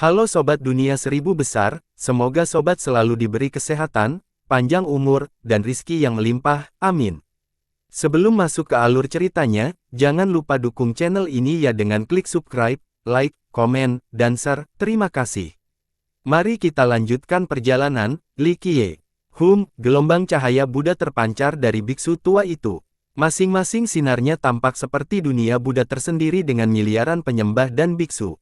Halo Sobat Dunia Seribu Besar, semoga Sobat selalu diberi kesehatan, panjang umur, dan rizki yang melimpah, amin. Sebelum masuk ke alur ceritanya, jangan lupa dukung channel ini ya dengan klik subscribe, like, komen, dan share, terima kasih. Mari kita lanjutkan perjalanan, Li Qiye. Gelombang cahaya Buddha terpancar dari biksu tua itu. Masing-masing sinarnya tampak seperti dunia Buddha tersendiri dengan miliaran penyembah dan biksu.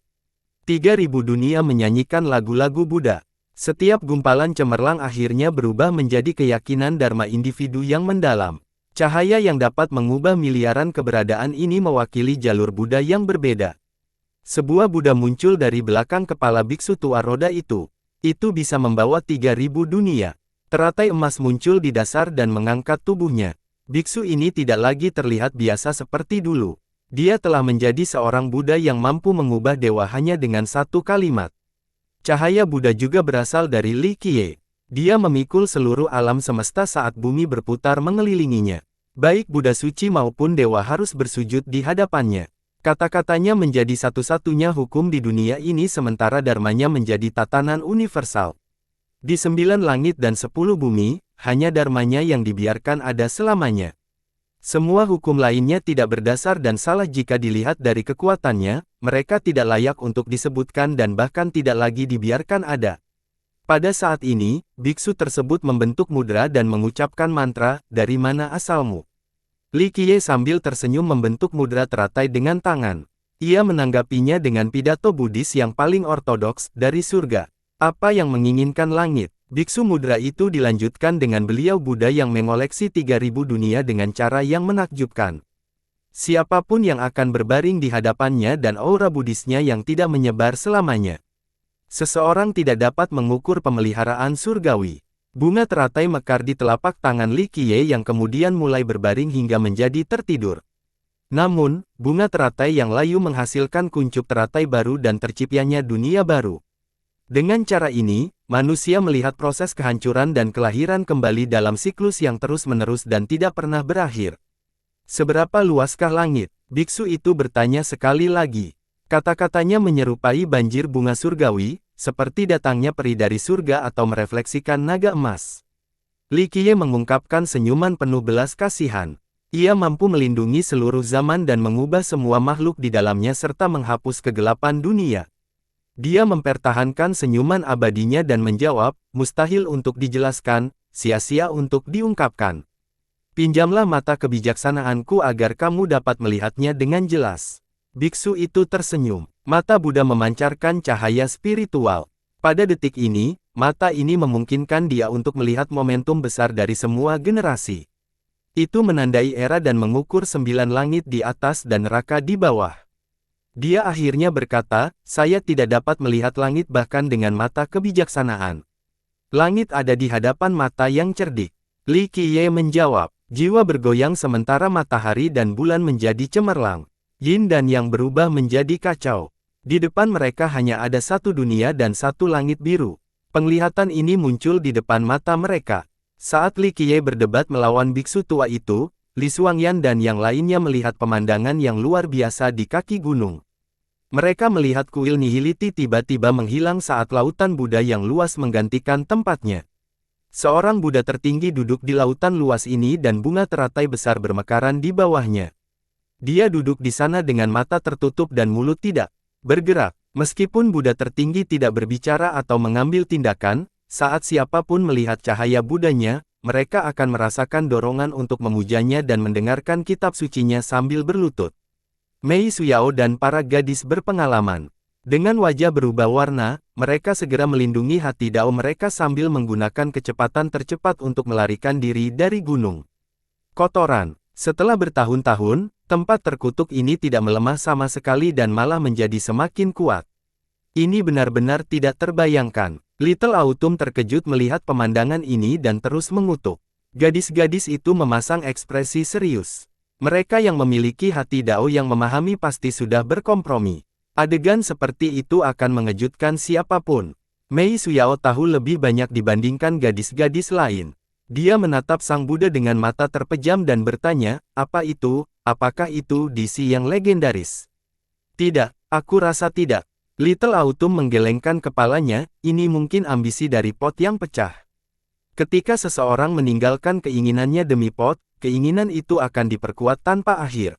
3.000 dunia menyanyikan lagu-lagu Buddha. Setiap gumpalan cemerlang akhirnya berubah menjadi keyakinan dharma individu yang mendalam. Cahaya yang dapat mengubah miliaran keberadaan ini mewakili jalur Buddha yang berbeda. Sebuah Buddha muncul dari belakang kepala biksu tua roda itu. Itu bisa membawa 3.000 dunia. Teratai emas muncul di dasar dan mengangkat tubuhnya. Biksu ini tidak lagi terlihat biasa seperti dulu. Dia telah menjadi seorang Buddha yang mampu mengubah dewa hanya dengan satu kalimat. Cahaya Buddha juga berasal dari Li Qiye. Dia memikul seluruh alam semesta saat bumi berputar mengelilinginya. Baik Buddha suci maupun dewa harus bersujud di hadapannya. Kata-katanya menjadi satu-satunya hukum di dunia ini sementara dharmanya menjadi tatanan universal. Di 9 langit dan 10 bumi, hanya dharmanya yang dibiarkan ada selamanya. Semua hukum lainnya tidak berdasar dan salah jika dilihat dari kekuatannya, mereka tidak layak untuk disebutkan dan bahkan tidak lagi dibiarkan ada. Pada saat ini, biksu tersebut membentuk mudra dan mengucapkan mantra, "Dari mana asalmu?" Li Qiye sambil tersenyum membentuk mudra teratai dengan tangan. Ia menanggapinya dengan pidato Buddhis yang paling ortodoks, "Dari surga. Apa yang menginginkan langit?" Biksu mudra itu dilanjutkan dengan beliau Buddha yang mengoleksi 3.000 dunia dengan cara yang menakjubkan. Siapapun yang akan berbaring di hadapannya dan aura Buddhisnya yang tidak menyebar selamanya. Seseorang tidak dapat mengukur pemeliharaan surgawi. Bunga teratai mekar di telapak tangan Li Qiye yang kemudian mulai berbaring hingga menjadi tertidur. Namun, bunga teratai yang layu menghasilkan kuncup teratai baru dan terciptanya dunia baru. Dengan cara ini, manusia melihat proses kehancuran dan kelahiran kembali dalam siklus yang terus-menerus dan tidak pernah berakhir. Seberapa luaskah langit? Biksu itu bertanya sekali lagi. Kata-katanya menyerupai banjir bunga surgawi, seperti datangnya peri dari surga atau merefleksikan naga emas. Li Qiye mengungkapkan senyuman penuh belas kasihan. Ia mampu melindungi seluruh zaman dan mengubah semua makhluk di dalamnya serta menghapus kegelapan dunia. Dia mempertahankan senyuman abadinya dan menjawab, "Mustahil untuk dijelaskan, sia-sia untuk diungkapkan. Pinjamlah mata kebijaksanaanku agar kamu dapat melihatnya dengan jelas." Biksu itu tersenyum. Mata Buddha memancarkan cahaya spiritual. Pada detik ini, mata ini memungkinkan dia untuk melihat momentum besar dari semua generasi. Itu menandai era dan mengukur 9 langit di atas dan neraka di bawah. Dia akhirnya berkata, "Saya tidak dapat melihat langit bahkan dengan mata kebijaksanaan. Langit ada di hadapan mata yang cerdik." Li Qiye menjawab. Jiwa bergoyang sementara matahari dan bulan menjadi cemerlang. Yin dan yang berubah menjadi kacau. Di depan mereka hanya ada satu dunia dan satu langit biru. Penglihatan ini muncul di depan mata mereka. Saat Li Qiye berdebat melawan biksu tua itu, Li Xuangyan dan yang lainnya melihat pemandangan yang luar biasa di kaki gunung. Mereka melihat kuil nihiliti tiba-tiba menghilang saat lautan Buddha yang luas menggantikan tempatnya. Seorang Buddha tertinggi duduk di lautan luas ini dan bunga teratai besar bermekaran di bawahnya. Dia duduk di sana dengan mata tertutup dan mulut tidak bergerak. Meskipun Buddha tertinggi tidak berbicara atau mengambil tindakan, saat siapapun melihat cahaya Buddhanya, mereka akan merasakan dorongan untuk memujanya dan mendengarkan kitab sucinya sambil berlutut. Mei Suyao dan para gadis berpengalaman. Dengan wajah berubah warna, mereka segera melindungi hati Dao mereka sambil menggunakan kecepatan tercepat untuk melarikan diri dari gunung kotoran. Setelah bertahun-tahun, tempat terkutuk ini tidak melemah sama sekali dan malah menjadi semakin kuat. Ini benar-benar tidak terbayangkan. Little Autumn terkejut melihat pemandangan ini dan terus mengutuk. Gadis-gadis itu memasang ekspresi serius. Mereka yang memiliki hati Dao yang memahami pasti sudah berkompromi. Adegan seperti itu akan mengejutkan siapapun. Mei Suyao tahu lebih banyak dibandingkan gadis-gadis lain. Dia menatap Sang Buddha dengan mata terpejam dan bertanya, "Apa itu? Apakah itu DC yang legendaris?" "Tidak, aku rasa tidak." Little Autumn menggelengkan kepalanya, ini mungkin ambisi dari pot yang pecah. Ketika seseorang meninggalkan keinginannya demi pot, keinginan itu akan diperkuat tanpa akhir.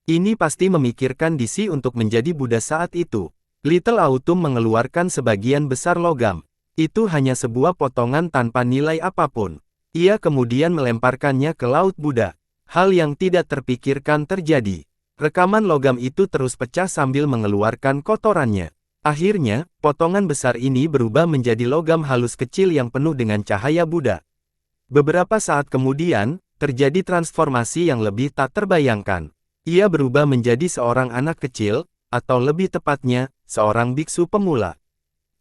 Ini pasti memikirkan Disi untuk menjadi Buddha saat itu. Little Autumn mengeluarkan sebagian besar logam. Itu hanya sebuah potongan tanpa nilai apapun. Ia kemudian melemparkannya ke Laut Buddha. Hal yang tidak terpikirkan terjadi. Rekaman logam itu terus pecah sambil mengeluarkan kotorannya. Akhirnya, potongan besar ini berubah menjadi logam halus kecil yang penuh dengan cahaya Buddha. Beberapa saat kemudian, terjadi transformasi yang lebih tak terbayangkan. Ia berubah menjadi seorang anak kecil, atau lebih tepatnya, seorang biksu pemula.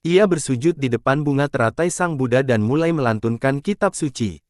Ia bersujud di depan bunga teratai Sang Buddha dan mulai melantunkan kitab suci.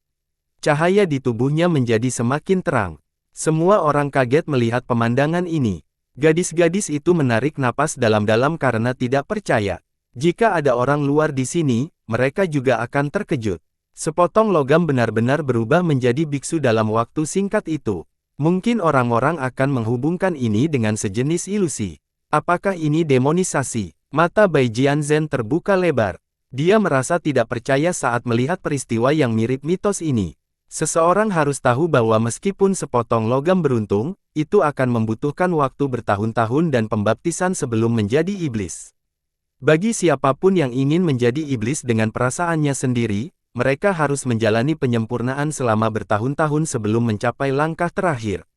Cahaya di tubuhnya menjadi semakin terang. Semua orang kaget melihat pemandangan ini. Gadis-gadis itu menarik napas dalam-dalam karena tidak percaya. Jika ada orang luar di sini, mereka juga akan terkejut. Sepotong logam benar-benar berubah menjadi biksu dalam waktu singkat itu. Mungkin orang-orang akan menghubungkan ini dengan sejenis ilusi. Apakah ini demonisasi? Mata Bai Jianzhen terbuka lebar. Dia merasa tidak percaya saat melihat peristiwa yang mirip mitos ini. Seseorang harus tahu bahwa meskipun sepotong logam beruntung, itu akan membutuhkan waktu bertahun-tahun dan pembaptisan sebelum menjadi iblis. Bagi siapapun yang ingin menjadi iblis dengan perasaannya sendiri, mereka harus menjalani penyempurnaan selama bertahun-tahun sebelum mencapai langkah terakhir.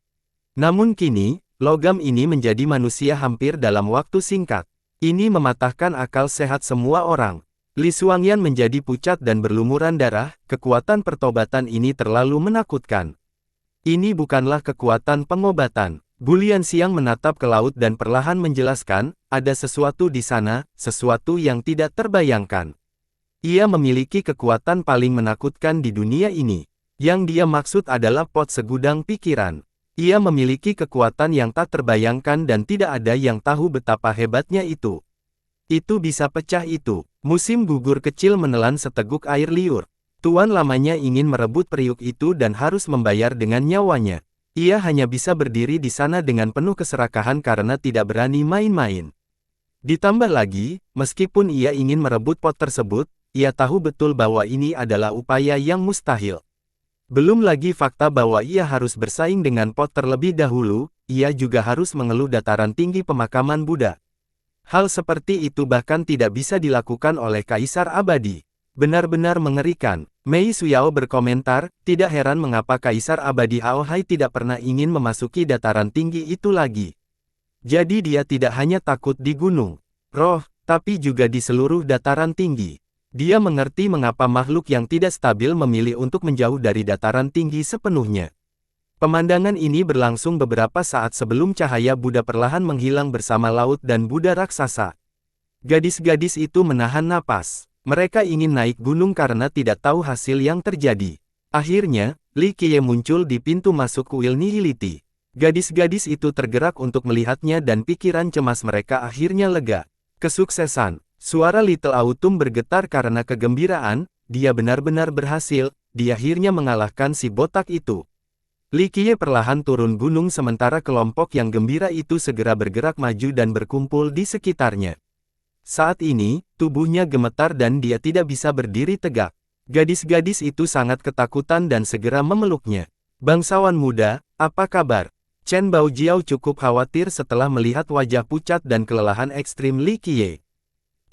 Namun kini, logam ini menjadi manusia hampir dalam waktu singkat. Ini mematahkan akal sehat semua orang. Li Xuangyan menjadi pucat dan berlumuran darah, kekuatan pertobatan ini terlalu menakutkan. Ini bukanlah kekuatan pengobatan. Bulian Xiang menatap ke laut dan perlahan menjelaskan, ada sesuatu di sana, sesuatu yang tidak terbayangkan. Ia memiliki kekuatan paling menakutkan di dunia ini. Yang dia maksud adalah pot segudang pikiran. Ia memiliki kekuatan yang tak terbayangkan dan tidak ada yang tahu betapa hebatnya itu. Itu bisa pecah itu. Musim gugur kecil menelan seteguk air liur. Tuan lamanya ingin merebut periuk itu dan harus membayar dengan nyawanya. Ia hanya bisa berdiri di sana dengan penuh keserakahan karena tidak berani main-main. Ditambah lagi, meskipun ia ingin merebut pot tersebut, ia tahu betul bahwa ini adalah upaya yang mustahil. Belum lagi fakta bahwa ia harus bersaing dengan pot terlebih dahulu, ia juga harus mengeluh dataran tinggi pemakaman Buddha. Hal seperti itu bahkan tidak bisa dilakukan oleh Kaisar Abadi. Benar-benar mengerikan. Mei Suyao berkomentar, tidak heran mengapa Kaisar Abadi Aohai tidak pernah ingin memasuki dataran tinggi itu lagi. Jadi dia tidak hanya takut di gunung roh, tapi juga di seluruh dataran tinggi. Dia mengerti mengapa makhluk yang tidak stabil memilih untuk menjauh dari dataran tinggi sepenuhnya. Pemandangan ini berlangsung beberapa saat sebelum cahaya Buddha perlahan menghilang bersama laut dan Buddha raksasa. Gadis-gadis itu menahan napas. Mereka ingin naik gunung karena tidak tahu hasil yang terjadi. Akhirnya, Li Qiye muncul di pintu masuk kuil Nihility. Gadis-gadis itu tergerak untuk melihatnya dan pikiran cemas mereka akhirnya lega. Kesuksesan. Suara Little Autumn bergetar karena kegembiraan, dia benar-benar berhasil, dia akhirnya mengalahkan si botak itu. Li Qiye perlahan turun gunung sementara kelompok yang gembira itu segera bergerak maju dan berkumpul di sekitarnya. Saat ini, tubuhnya gemetar dan dia tidak bisa berdiri tegak. Gadis-gadis itu sangat ketakutan dan segera memeluknya. Bangsawan muda, apa kabar? Chen Baojiao cukup khawatir setelah melihat wajah pucat dan kelelahan ekstrim Li Qiye.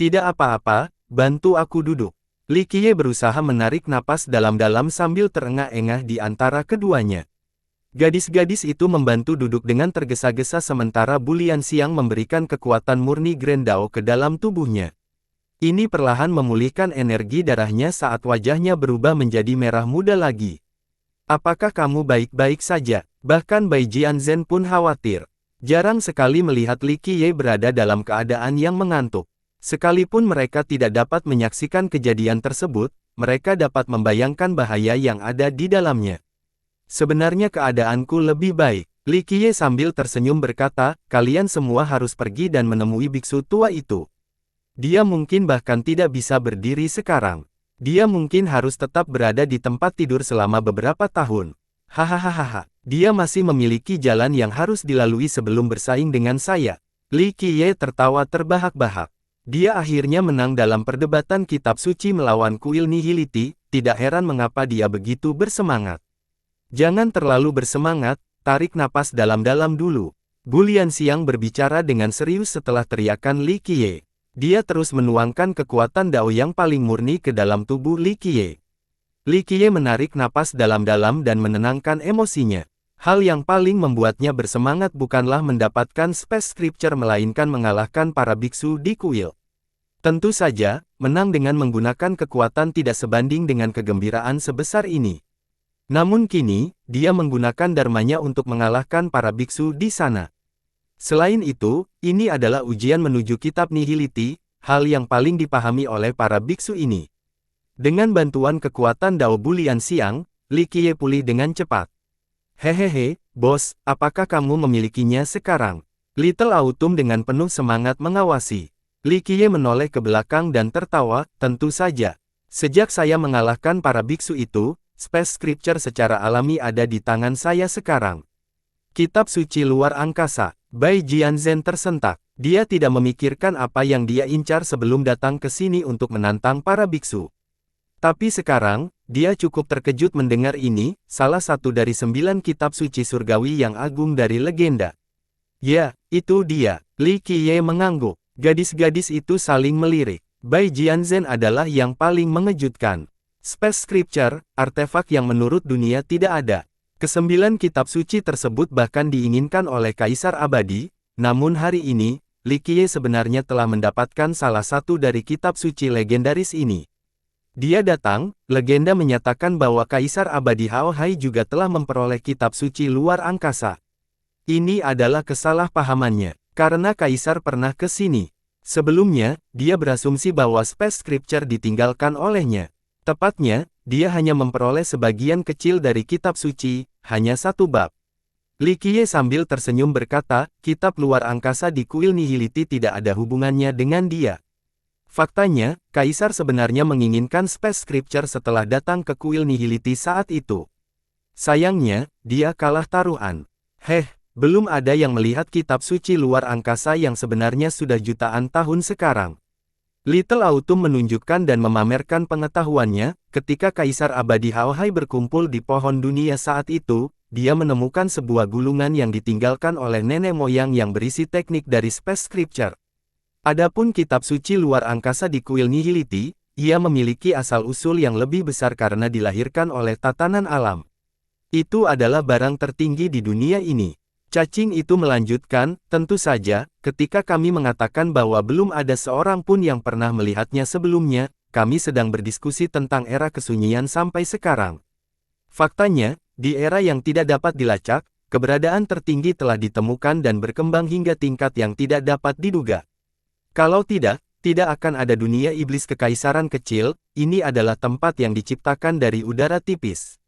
Tidak apa-apa, bantu aku duduk. Li Qiye berusaha menarik napas dalam-dalam sambil terengah-engah di antara keduanya. Gadis-gadis itu membantu duduk dengan tergesa-gesa sementara Bulian Xiang memberikan kekuatan murni Grand Dao ke dalam tubuhnya. Ini perlahan memulihkan energi darahnya saat wajahnya berubah menjadi merah muda lagi. Apakah kamu baik-baik saja? Bahkan Bai Jianzhen pun khawatir. Jarang sekali melihat Li Qiye berada dalam keadaan yang mengantuk. Sekalipun mereka tidak dapat menyaksikan kejadian tersebut, mereka dapat membayangkan bahaya yang ada di dalamnya. Sebenarnya keadaanku lebih baik. Li Qiye sambil tersenyum berkata, kalian semua harus pergi dan menemui biksu tua itu. Dia mungkin bahkan tidak bisa berdiri sekarang. Dia mungkin harus tetap berada di tempat tidur selama beberapa tahun. Hahaha, dia masih memiliki jalan yang harus dilalui sebelum bersaing dengan saya. Li Qiye tertawa terbahak-bahak. Dia akhirnya menang dalam perdebatan kitab suci melawan kuil nihility, tidak heran mengapa dia begitu bersemangat. Jangan terlalu bersemangat, tarik napas dalam-dalam dulu. Bulian Xiang berbicara dengan serius setelah teriakan Li Qiye. Dia terus menuangkan kekuatan Dao yang paling murni ke dalam tubuh Li Qiye. Li Qiye menarik napas dalam-dalam dan menenangkan emosinya. Hal yang paling membuatnya bersemangat bukanlah mendapatkan Space Scripture melainkan mengalahkan para biksu di kuil. Tentu saja, menang dengan menggunakan kekuatan tidak sebanding dengan kegembiraan sebesar ini. Namun kini, dia menggunakan dharmanya untuk mengalahkan para biksu di sana. Selain itu, ini adalah ujian menuju kitab nihility, hal yang paling dipahami oleh para biksu ini. Dengan bantuan kekuatan Dao Bulian Xiang, Li Qiye pulih dengan cepat. Hehehe, bos, apakah kamu memilikinya sekarang? Little Autumn dengan penuh semangat mengawasi. Li Qiye menoleh ke belakang dan tertawa, tentu saja. Sejak saya mengalahkan para biksu itu, Space Scripture secara alami ada di tangan saya sekarang. Kitab suci luar angkasa. Bai Jianzhen tersentak. Dia tidak memikirkan apa yang dia incar sebelum datang ke sini untuk menantang para biksu. Tapi sekarang, dia cukup terkejut mendengar ini, salah satu dari 9 kitab suci surgawi yang agung dari legenda. Ya, itu dia. Li Qiye mengangguk. Gadis-gadis itu saling melirik. Bai Jianzhen adalah yang paling mengejutkan. Space Scripture, artefak yang menurut dunia tidak ada. Ke-9 kitab suci tersebut bahkan diinginkan oleh Kaisar Abadi, namun hari ini, Li Qiye sebenarnya telah mendapatkan salah satu dari kitab suci legendaris ini. Dia datang, legenda menyatakan bahwa Kaisar Abadi Hao Hai juga telah memperoleh kitab suci luar angkasa. Ini adalah kesalahpahamannya, karena Kaisar pernah ke sini. Sebelumnya, dia berasumsi bahwa Space Scripture ditinggalkan olehnya. Tepatnya, dia hanya memperoleh sebagian kecil dari kitab suci, hanya 1 bab. Li Qiye sambil tersenyum berkata, kitab luar angkasa di kuil nihility tidak ada hubungannya dengan dia. Faktanya, Kaisar sebenarnya menginginkan Space Scripture setelah datang ke kuil nihility saat itu. Sayangnya, dia kalah taruhan. Belum ada yang melihat kitab suci luar angkasa yang sebenarnya sudah jutaan tahun sekarang. Little Autumn menunjukkan dan memamerkan pengetahuannya, ketika Kaisar Abadi Hao Hai berkumpul di pohon dunia saat itu, dia menemukan sebuah gulungan yang ditinggalkan oleh nenek moyang yang berisi teknik dari Space Scripture. Adapun kitab suci luar angkasa di kuil nihility, ia memiliki asal-usul yang lebih besar karena dilahirkan oleh tatanan alam. Itu adalah barang tertinggi di dunia ini. Cacing itu melanjutkan, tentu saja, ketika kami mengatakan bahwa belum ada seorang pun yang pernah melihatnya sebelumnya, kami sedang berdiskusi tentang era kesunyian sampai sekarang. Faktanya, di era yang tidak dapat dilacak, keberadaan tertinggi telah ditemukan dan berkembang hingga tingkat yang tidak dapat diduga. Kalau tidak akan ada dunia iblis kekaisaran kecil, ini adalah tempat yang diciptakan dari udara tipis.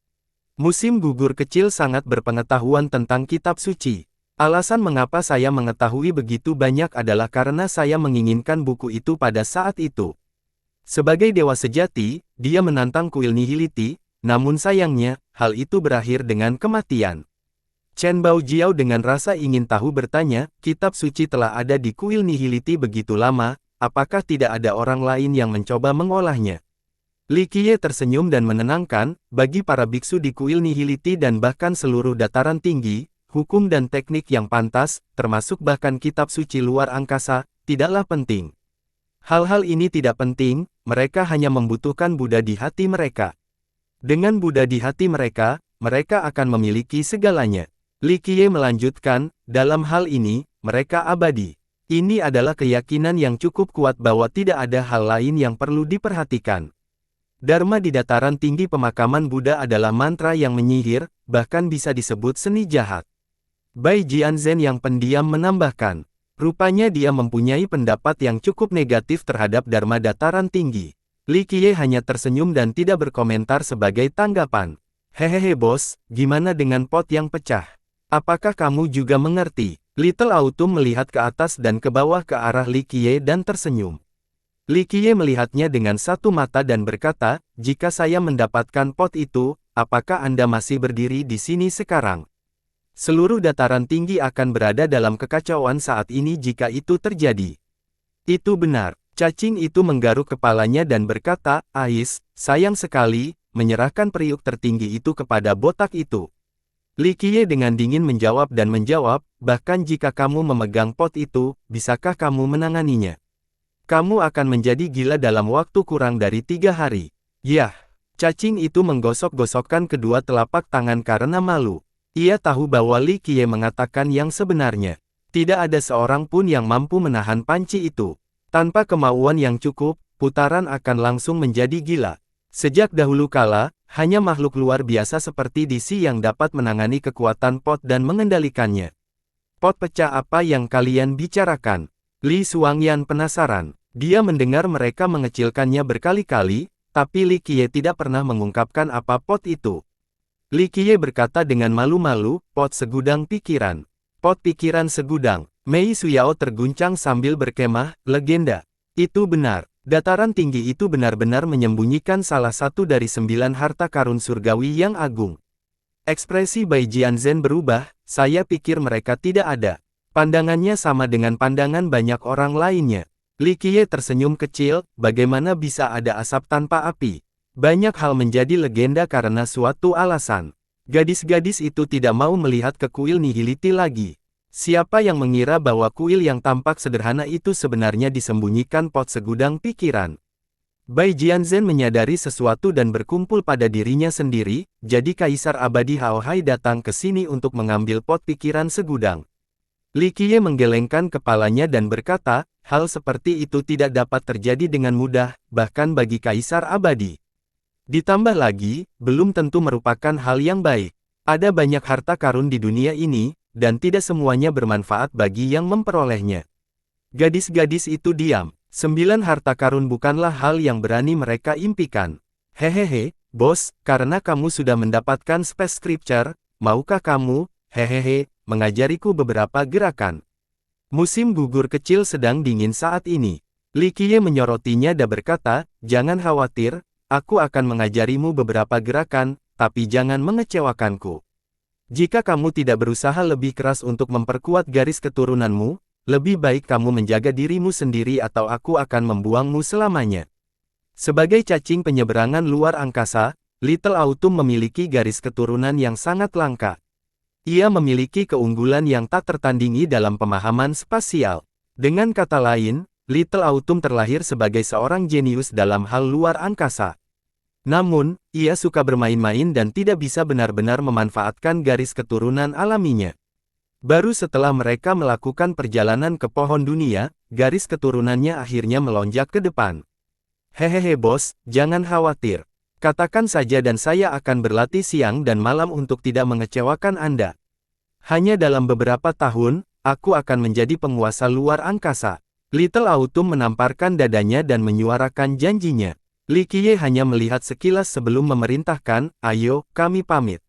Musim gugur kecil sangat berpengetahuan tentang kitab suci. Alasan mengapa saya mengetahui begitu banyak adalah karena saya menginginkan buku itu pada saat itu. Sebagai dewa sejati, dia menantang kuil nihility, namun sayangnya, hal itu berakhir dengan kematian. Chen Baojiao dengan rasa ingin tahu bertanya, kitab suci telah ada di kuil nihility begitu lama, apakah tidak ada orang lain yang mencoba mengolahnya? Li Qiye tersenyum dan menenangkan, bagi para biksu di kuil nihility dan bahkan seluruh dataran tinggi, hukum dan teknik yang pantas, termasuk bahkan kitab suci luar angkasa, tidaklah penting. Hal-hal ini tidak penting, mereka hanya membutuhkan Buddha di hati mereka. Dengan Buddha di hati mereka, mereka akan memiliki segalanya. Li Qiye melanjutkan, dalam hal ini, mereka abadi. Ini adalah keyakinan yang cukup kuat bahwa tidak ada hal lain yang perlu diperhatikan. Dharma di dataran tinggi pemakaman Buddha adalah mantra yang menyihir, bahkan bisa disebut seni jahat. Bai Jianzhen yang pendiam menambahkan, rupanya dia mempunyai pendapat yang cukup negatif terhadap Dharma dataran tinggi. Li Qiye hanya tersenyum dan tidak berkomentar sebagai tanggapan. Hehehe bos, gimana dengan pot yang pecah? Apakah kamu juga mengerti? Little Autumn melihat ke atas dan ke bawah ke arah Li Qiye dan tersenyum. Li Qiye melihatnya dengan satu mata dan berkata, jika saya mendapatkan pot itu, apakah Anda masih berdiri di sini sekarang? Seluruh dataran tinggi akan berada dalam kekacauan saat ini jika itu terjadi. Itu benar. Cacing itu menggaruk kepalanya dan berkata, Ais, sayang sekali, menyerahkan periuk tertinggi itu kepada botak itu. Li Qiye dengan dingin menjawab, bahkan jika kamu memegang pot itu, bisakah kamu menanganinya? Kamu akan menjadi gila dalam waktu kurang dari 3 hari. Yah, cacing itu menggosok-gosokkan kedua telapak tangan karena malu. Ia tahu bahwa Li Qiye mengatakan yang sebenarnya. Tidak ada seorang pun yang mampu menahan panci itu. Tanpa kemauan yang cukup, putaran akan langsung menjadi gila. Sejak dahulu kala, hanya makhluk luar biasa seperti DC yang dapat menangani kekuatan pot dan mengendalikannya. Pot pecah apa yang kalian bicarakan? Li Xuangyan penasaran. Dia mendengar mereka mengecilkannya berkali-kali, tapi Li Qiye tidak pernah mengungkapkan apa pot itu. Li Qiye berkata dengan malu-malu, pot segudang pikiran. Pot pikiran segudang. Mei Suyao terguncang sambil berkemah, legenda. Itu benar. Dataran tinggi itu benar-benar menyembunyikan salah satu dari 9 harta karun surgawi yang agung. Ekspresi Bai Jianzhen berubah, saya pikir mereka tidak ada. Pandangannya sama dengan pandangan banyak orang lainnya. Li Qiye tersenyum kecil, bagaimana bisa ada asap tanpa api? Banyak hal menjadi legenda karena suatu alasan. Gadis-gadis itu tidak mau melihat ke kuil nihiliti lagi. Siapa yang mengira bahwa kuil yang tampak sederhana itu sebenarnya disembunyikan pot segudang pikiran? Bai Jianzhen menyadari sesuatu dan berkumpul pada dirinya sendiri, jadi Kaisar Abadi Hao Hai datang ke sini untuk mengambil pot pikiran segudang. Li Qiye menggelengkan kepalanya dan berkata, hal seperti itu tidak dapat terjadi dengan mudah, bahkan bagi Kaisar Abadi. Ditambah lagi, belum tentu merupakan hal yang baik. Ada banyak harta karun di dunia ini, dan tidak semuanya bermanfaat bagi yang memperolehnya. Gadis-gadis itu diam. 9 harta karun bukanlah hal yang berani mereka impikan. Hehehe, bos, karena kamu sudah mendapatkan Space Scripture, maukah kamu, mengajariku beberapa gerakan? Musim gugur kecil sedang dingin saat ini. Li Qiye menyorotinya dan berkata, jangan khawatir, aku akan mengajarimu beberapa gerakan, tapi jangan mengecewakanku. Jika kamu tidak berusaha lebih keras untuk memperkuat garis keturunanmu, lebih baik kamu menjaga dirimu sendiri atau aku akan membuangmu selamanya. Sebagai cacing penyeberangan luar angkasa, Little Autumn memiliki garis keturunan yang sangat langka. Ia memiliki keunggulan yang tak tertandingi dalam pemahaman spasial. Dengan kata lain, Little Autumn terlahir sebagai seorang jenius dalam hal luar angkasa. Namun, ia suka bermain-main dan tidak bisa benar-benar memanfaatkan garis keturunan alaminya. Baru setelah mereka melakukan perjalanan ke pohon dunia, garis keturunannya akhirnya melonjak ke depan. Hehehe bos, jangan khawatir. Katakan saja dan saya akan berlatih siang dan malam untuk tidak mengecewakan Anda. Hanya dalam beberapa tahun, aku akan menjadi penguasa luar angkasa. Little Autumn menamparkan dadanya dan menyuarakan janjinya. Li Qiye hanya melihat sekilas sebelum memerintahkan, ayo, kami pamit.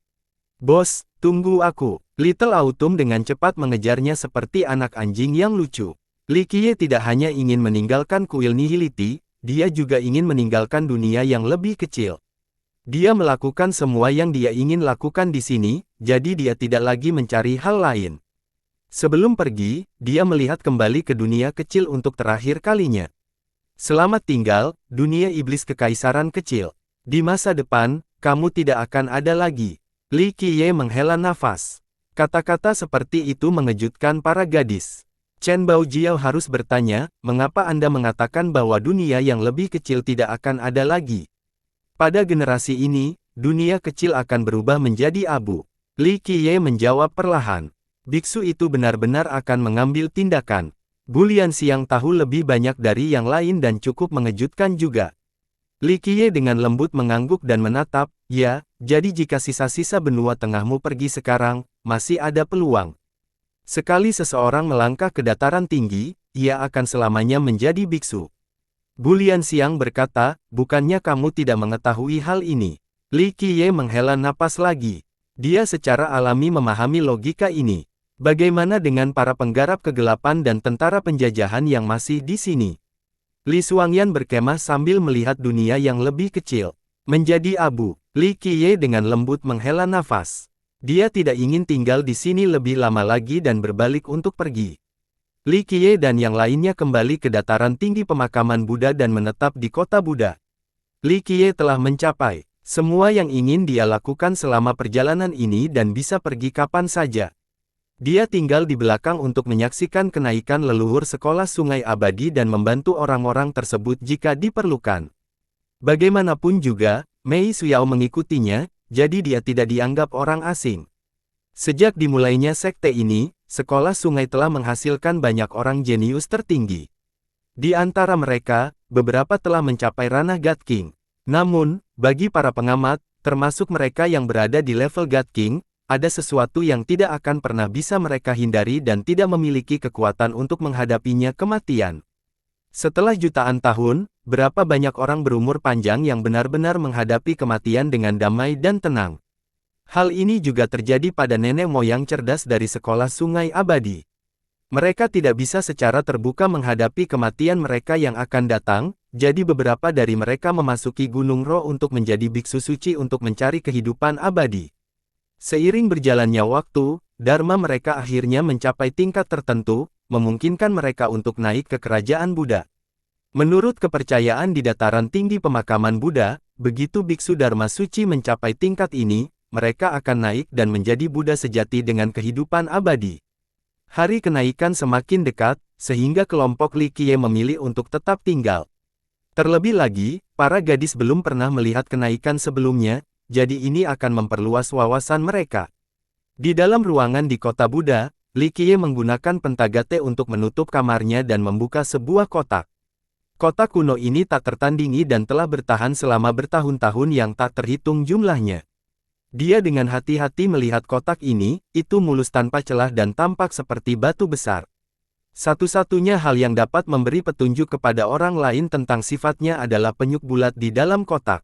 Bos, tunggu aku. Little Autumn dengan cepat mengejarnya seperti anak anjing yang lucu. Li Qiye tidak hanya ingin meninggalkan kuil nihiliti, dia juga ingin meninggalkan dunia yang lebih kecil. Dia melakukan semua yang dia ingin lakukan di sini, jadi dia tidak lagi mencari hal lain. Sebelum pergi, dia melihat kembali ke dunia kecil untuk terakhir kalinya. Selamat tinggal, dunia iblis kekaisaran kecil. Di masa depan, kamu tidak akan ada lagi. Li Qiye menghela nafas. Kata-kata seperti itu mengejutkan para gadis. Chen Baojiao harus bertanya, mengapa Anda mengatakan bahwa dunia yang lebih kecil tidak akan ada lagi? Pada generasi ini, dunia kecil akan berubah menjadi abu. Li Qiye menjawab perlahan. Biksu itu benar-benar akan mengambil tindakan. Bulian Siang tahu lebih banyak dari yang lain dan cukup mengejutkan juga. Li Qiye dengan lembut mengangguk dan menatap, ya, jadi jika sisa-sisa benua tengahmu pergi sekarang, masih ada peluang. Sekali seseorang melangkah ke dataran tinggi, ia akan selamanya menjadi biksu. Bulian Siang berkata, bukannya kamu tidak mengetahui hal ini. Li Qiye menghela napas lagi. Dia secara alami memahami logika ini. Bagaimana dengan para penggarap kegelapan dan tentara penjajahan yang masih di sini? Li Xuangyan berkemah sambil melihat dunia yang lebih kecil. Menjadi abu. Li Qiye dengan lembut menghela nafas. Dia tidak ingin tinggal di sini lebih lama lagi dan berbalik untuk pergi. Li Qiye dan yang lainnya kembali ke dataran tinggi pemakaman Buddha dan menetap di kota Buddha. Li Qiye telah mencapai semua yang ingin dia lakukan selama perjalanan ini dan bisa pergi kapan saja. Dia tinggal di belakang untuk menyaksikan kenaikan leluhur sekolah sungai abadi dan membantu orang-orang tersebut jika diperlukan. Bagaimanapun juga, Mei Suyao mengikutinya, jadi dia tidak dianggap orang asing. Sejak dimulainya sekte ini, sekolah sungai telah menghasilkan banyak orang jenius tertinggi. Di antara mereka, beberapa telah mencapai ranah God King. Namun, bagi para pengamat, termasuk mereka yang berada di level God King, ada sesuatu yang tidak akan pernah bisa mereka hindari dan tidak memiliki kekuatan untuk menghadapinya, kematian. Setelah jutaan tahun, berapa banyak orang berumur panjang yang benar-benar menghadapi kematian dengan damai dan tenang. Hal ini juga terjadi pada nenek moyang cerdas dari sekolah sungai abadi. Mereka tidak bisa secara terbuka menghadapi kematian mereka yang akan datang, jadi beberapa dari mereka memasuki Gunung Roh untuk menjadi biksu suci untuk mencari kehidupan abadi. Seiring berjalannya waktu, dharma mereka akhirnya mencapai tingkat tertentu, memungkinkan mereka untuk naik ke kerajaan Buddha. Menurut kepercayaan di dataran tinggi pemakaman Buddha, begitu biksu dharma suci mencapai tingkat ini, mereka akan naik dan menjadi Buddha sejati dengan kehidupan abadi. Hari kenaikan semakin dekat, sehingga kelompok Li Qiye memilih untuk tetap tinggal. Terlebih lagi, para gadis belum pernah melihat kenaikan sebelumnya, jadi ini akan memperluas wawasan mereka. Di dalam ruangan di kota Buddha, Li Qiye menggunakan pentagate untuk menutup kamarnya dan membuka sebuah kotak. Kotak kuno ini tak tertandingi dan telah bertahan selama bertahun-tahun yang tak terhitung jumlahnya. Dia dengan hati-hati melihat kotak ini, itu mulus tanpa celah dan tampak seperti batu besar. Satu-satunya hal yang dapat memberi petunjuk kepada orang lain tentang sifatnya adalah penyuk bulat di dalam kotak.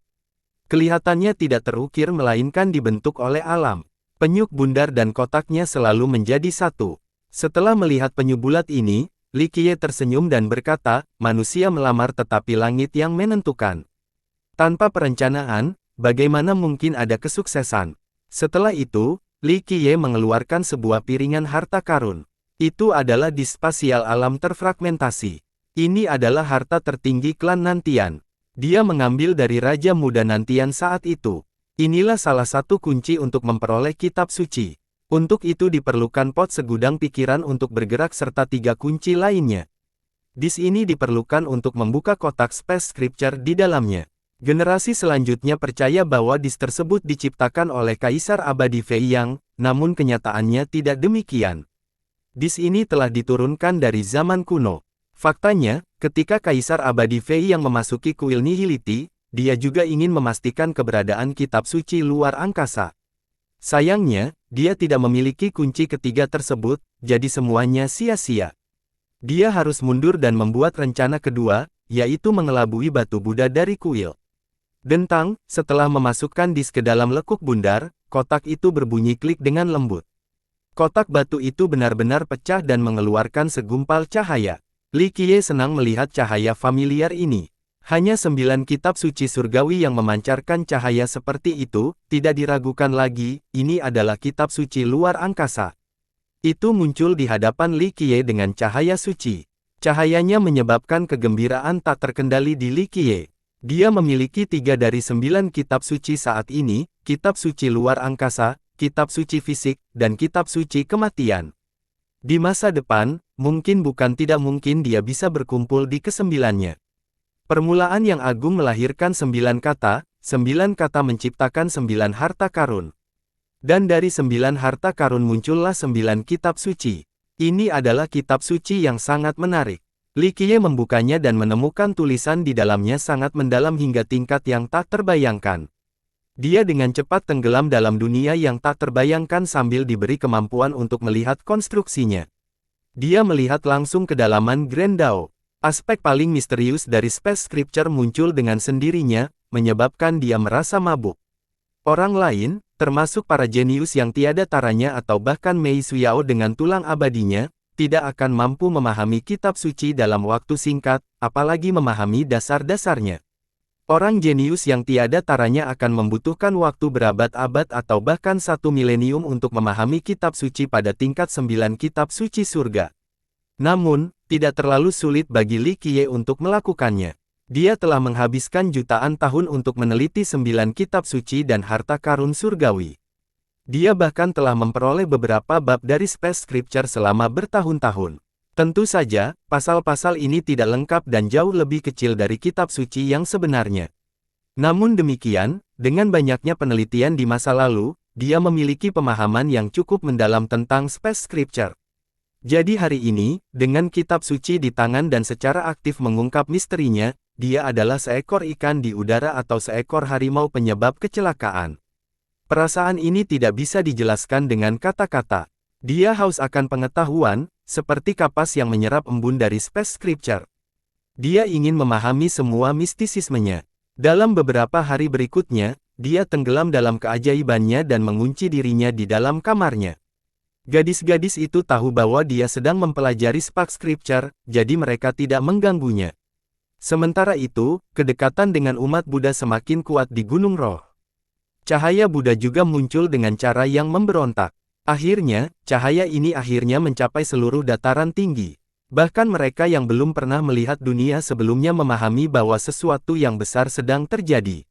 Kelihatannya tidak terukir melainkan dibentuk oleh alam. Penyuk bundar dan kotaknya selalu menjadi satu. Setelah melihat penyuk bulat ini, Li Qiye tersenyum dan berkata, manusia melamar tetapi langit yang menentukan. Tanpa perencanaan, bagaimana mungkin ada kesuksesan? Setelah itu, Li Qiye mengeluarkan sebuah piringan harta karun. Itu adalah disk spasial alam terfragmentasi. Ini adalah harta tertinggi klan Nantian. Dia mengambil dari Raja Muda Nantian saat itu. Inilah salah satu kunci untuk memperoleh kitab suci. Untuk itu diperlukan pot segudang pikiran untuk bergerak serta 3 kunci lainnya. Disk ini diperlukan untuk membuka kotak Space Scripture di dalamnya. Generasi selanjutnya percaya bahwa disk tersebut diciptakan oleh Kaisar Abadi Fei Yang, namun kenyataannya tidak demikian. Disk ini telah diturunkan dari zaman kuno. Faktanya, ketika Kaisar Abadi Fei yang memasuki kuil Nihility, dia juga ingin memastikan keberadaan kitab suci luar angkasa. Sayangnya, dia tidak memiliki kunci ketiga tersebut, jadi semuanya sia-sia. Dia harus mundur dan membuat rencana kedua, yaitu mengelabui batu Buddha dari kuil. Dentang, setelah memasukkan disk ke dalam lekuk bundar, kotak itu berbunyi klik dengan lembut. Kotak batu itu benar-benar pecah dan mengeluarkan segumpal cahaya. Li Qiye senang melihat cahaya familiar ini. Hanya 9 kitab suci surgawi yang memancarkan cahaya seperti itu, tidak diragukan lagi, ini adalah kitab suci luar angkasa. Itu muncul di hadapan Li Qiye dengan cahaya suci. Cahayanya menyebabkan kegembiraan tak terkendali di Li Qiye. Dia memiliki 3 dari 9 kitab suci saat ini, kitab suci luar angkasa, kitab suci fisik, dan kitab suci kematian. Di masa depan, mungkin bukan tidak mungkin dia bisa berkumpul di kesembilannya. Permulaan yang agung melahirkan 9 kata, 9 kata menciptakan 9 harta karun. Dan dari 9 harta karun muncullah 9 kitab suci. Ini adalah kitab suci yang sangat menarik. Li Qiye membukanya dan menemukan tulisan di dalamnya sangat mendalam hingga tingkat yang tak terbayangkan. Dia dengan cepat tenggelam dalam dunia yang tak terbayangkan sambil diberi kemampuan untuk melihat konstruksinya. Dia melihat langsung kedalaman Grand Dao. Aspek paling misterius dari Space Scripture muncul dengan sendirinya, menyebabkan dia merasa mabuk. Orang lain, termasuk para jenius yang tiada taranya atau bahkan Mei Suyao dengan tulang abadinya, tidak akan mampu memahami kitab suci dalam waktu singkat, apalagi memahami dasar-dasarnya. Orang jenius yang tiada taranya akan membutuhkan waktu berabad-abad atau bahkan 1 milenium untuk memahami kitab suci pada tingkat 9 kitab suci surga. Namun, tidak terlalu sulit bagi Li Qiye untuk melakukannya. Dia telah menghabiskan jutaan tahun untuk meneliti 9 kitab suci dan harta karun surgawi. Dia bahkan telah memperoleh beberapa bab dari Space Scripture selama bertahun-tahun. Tentu saja, pasal-pasal ini tidak lengkap dan jauh lebih kecil dari kitab suci yang sebenarnya. Namun demikian, dengan banyaknya penelitian di masa lalu, dia memiliki pemahaman yang cukup mendalam tentang Space Scripture. Jadi hari ini, dengan kitab suci di tangan dan secara aktif mengungkap misterinya, dia adalah seekor ikan di udara atau seekor harimau penyebab kecelakaan. Perasaan ini tidak bisa dijelaskan dengan kata-kata. Dia haus akan pengetahuan, seperti kapas yang menyerap embun dari Space Scripture. Dia ingin memahami semua mistisismenya. Dalam beberapa hari berikutnya, dia tenggelam dalam keajaibannya dan mengunci dirinya di dalam kamarnya. Gadis-gadis itu tahu bahwa dia sedang mempelajari Space Scripture, jadi mereka tidak mengganggunya. Sementara itu, kedekatan dengan umat Buddha semakin kuat di Gunung Roh. Cahaya Buddha juga muncul dengan cara yang memberontak. Akhirnya, cahaya ini akhirnya mencapai seluruh dataran tinggi. Bahkan mereka yang belum pernah melihat dunia sebelumnya memahami bahwa sesuatu yang besar sedang terjadi.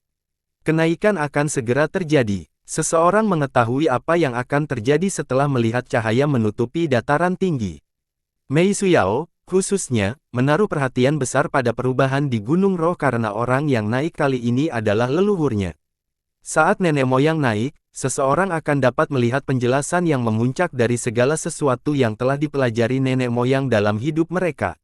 Kenaikan akan segera terjadi. Seseorang mengetahui apa yang akan terjadi setelah melihat cahaya menutupi dataran tinggi. Mei Suyao, khususnya, menaruh perhatian besar pada perubahan di Gunung Roh karena orang yang naik kali ini adalah leluhurnya. Saat nenek moyang naik, seseorang akan dapat melihat penjelasan yang memuncak dari segala sesuatu yang telah dipelajari nenek moyang dalam hidup mereka.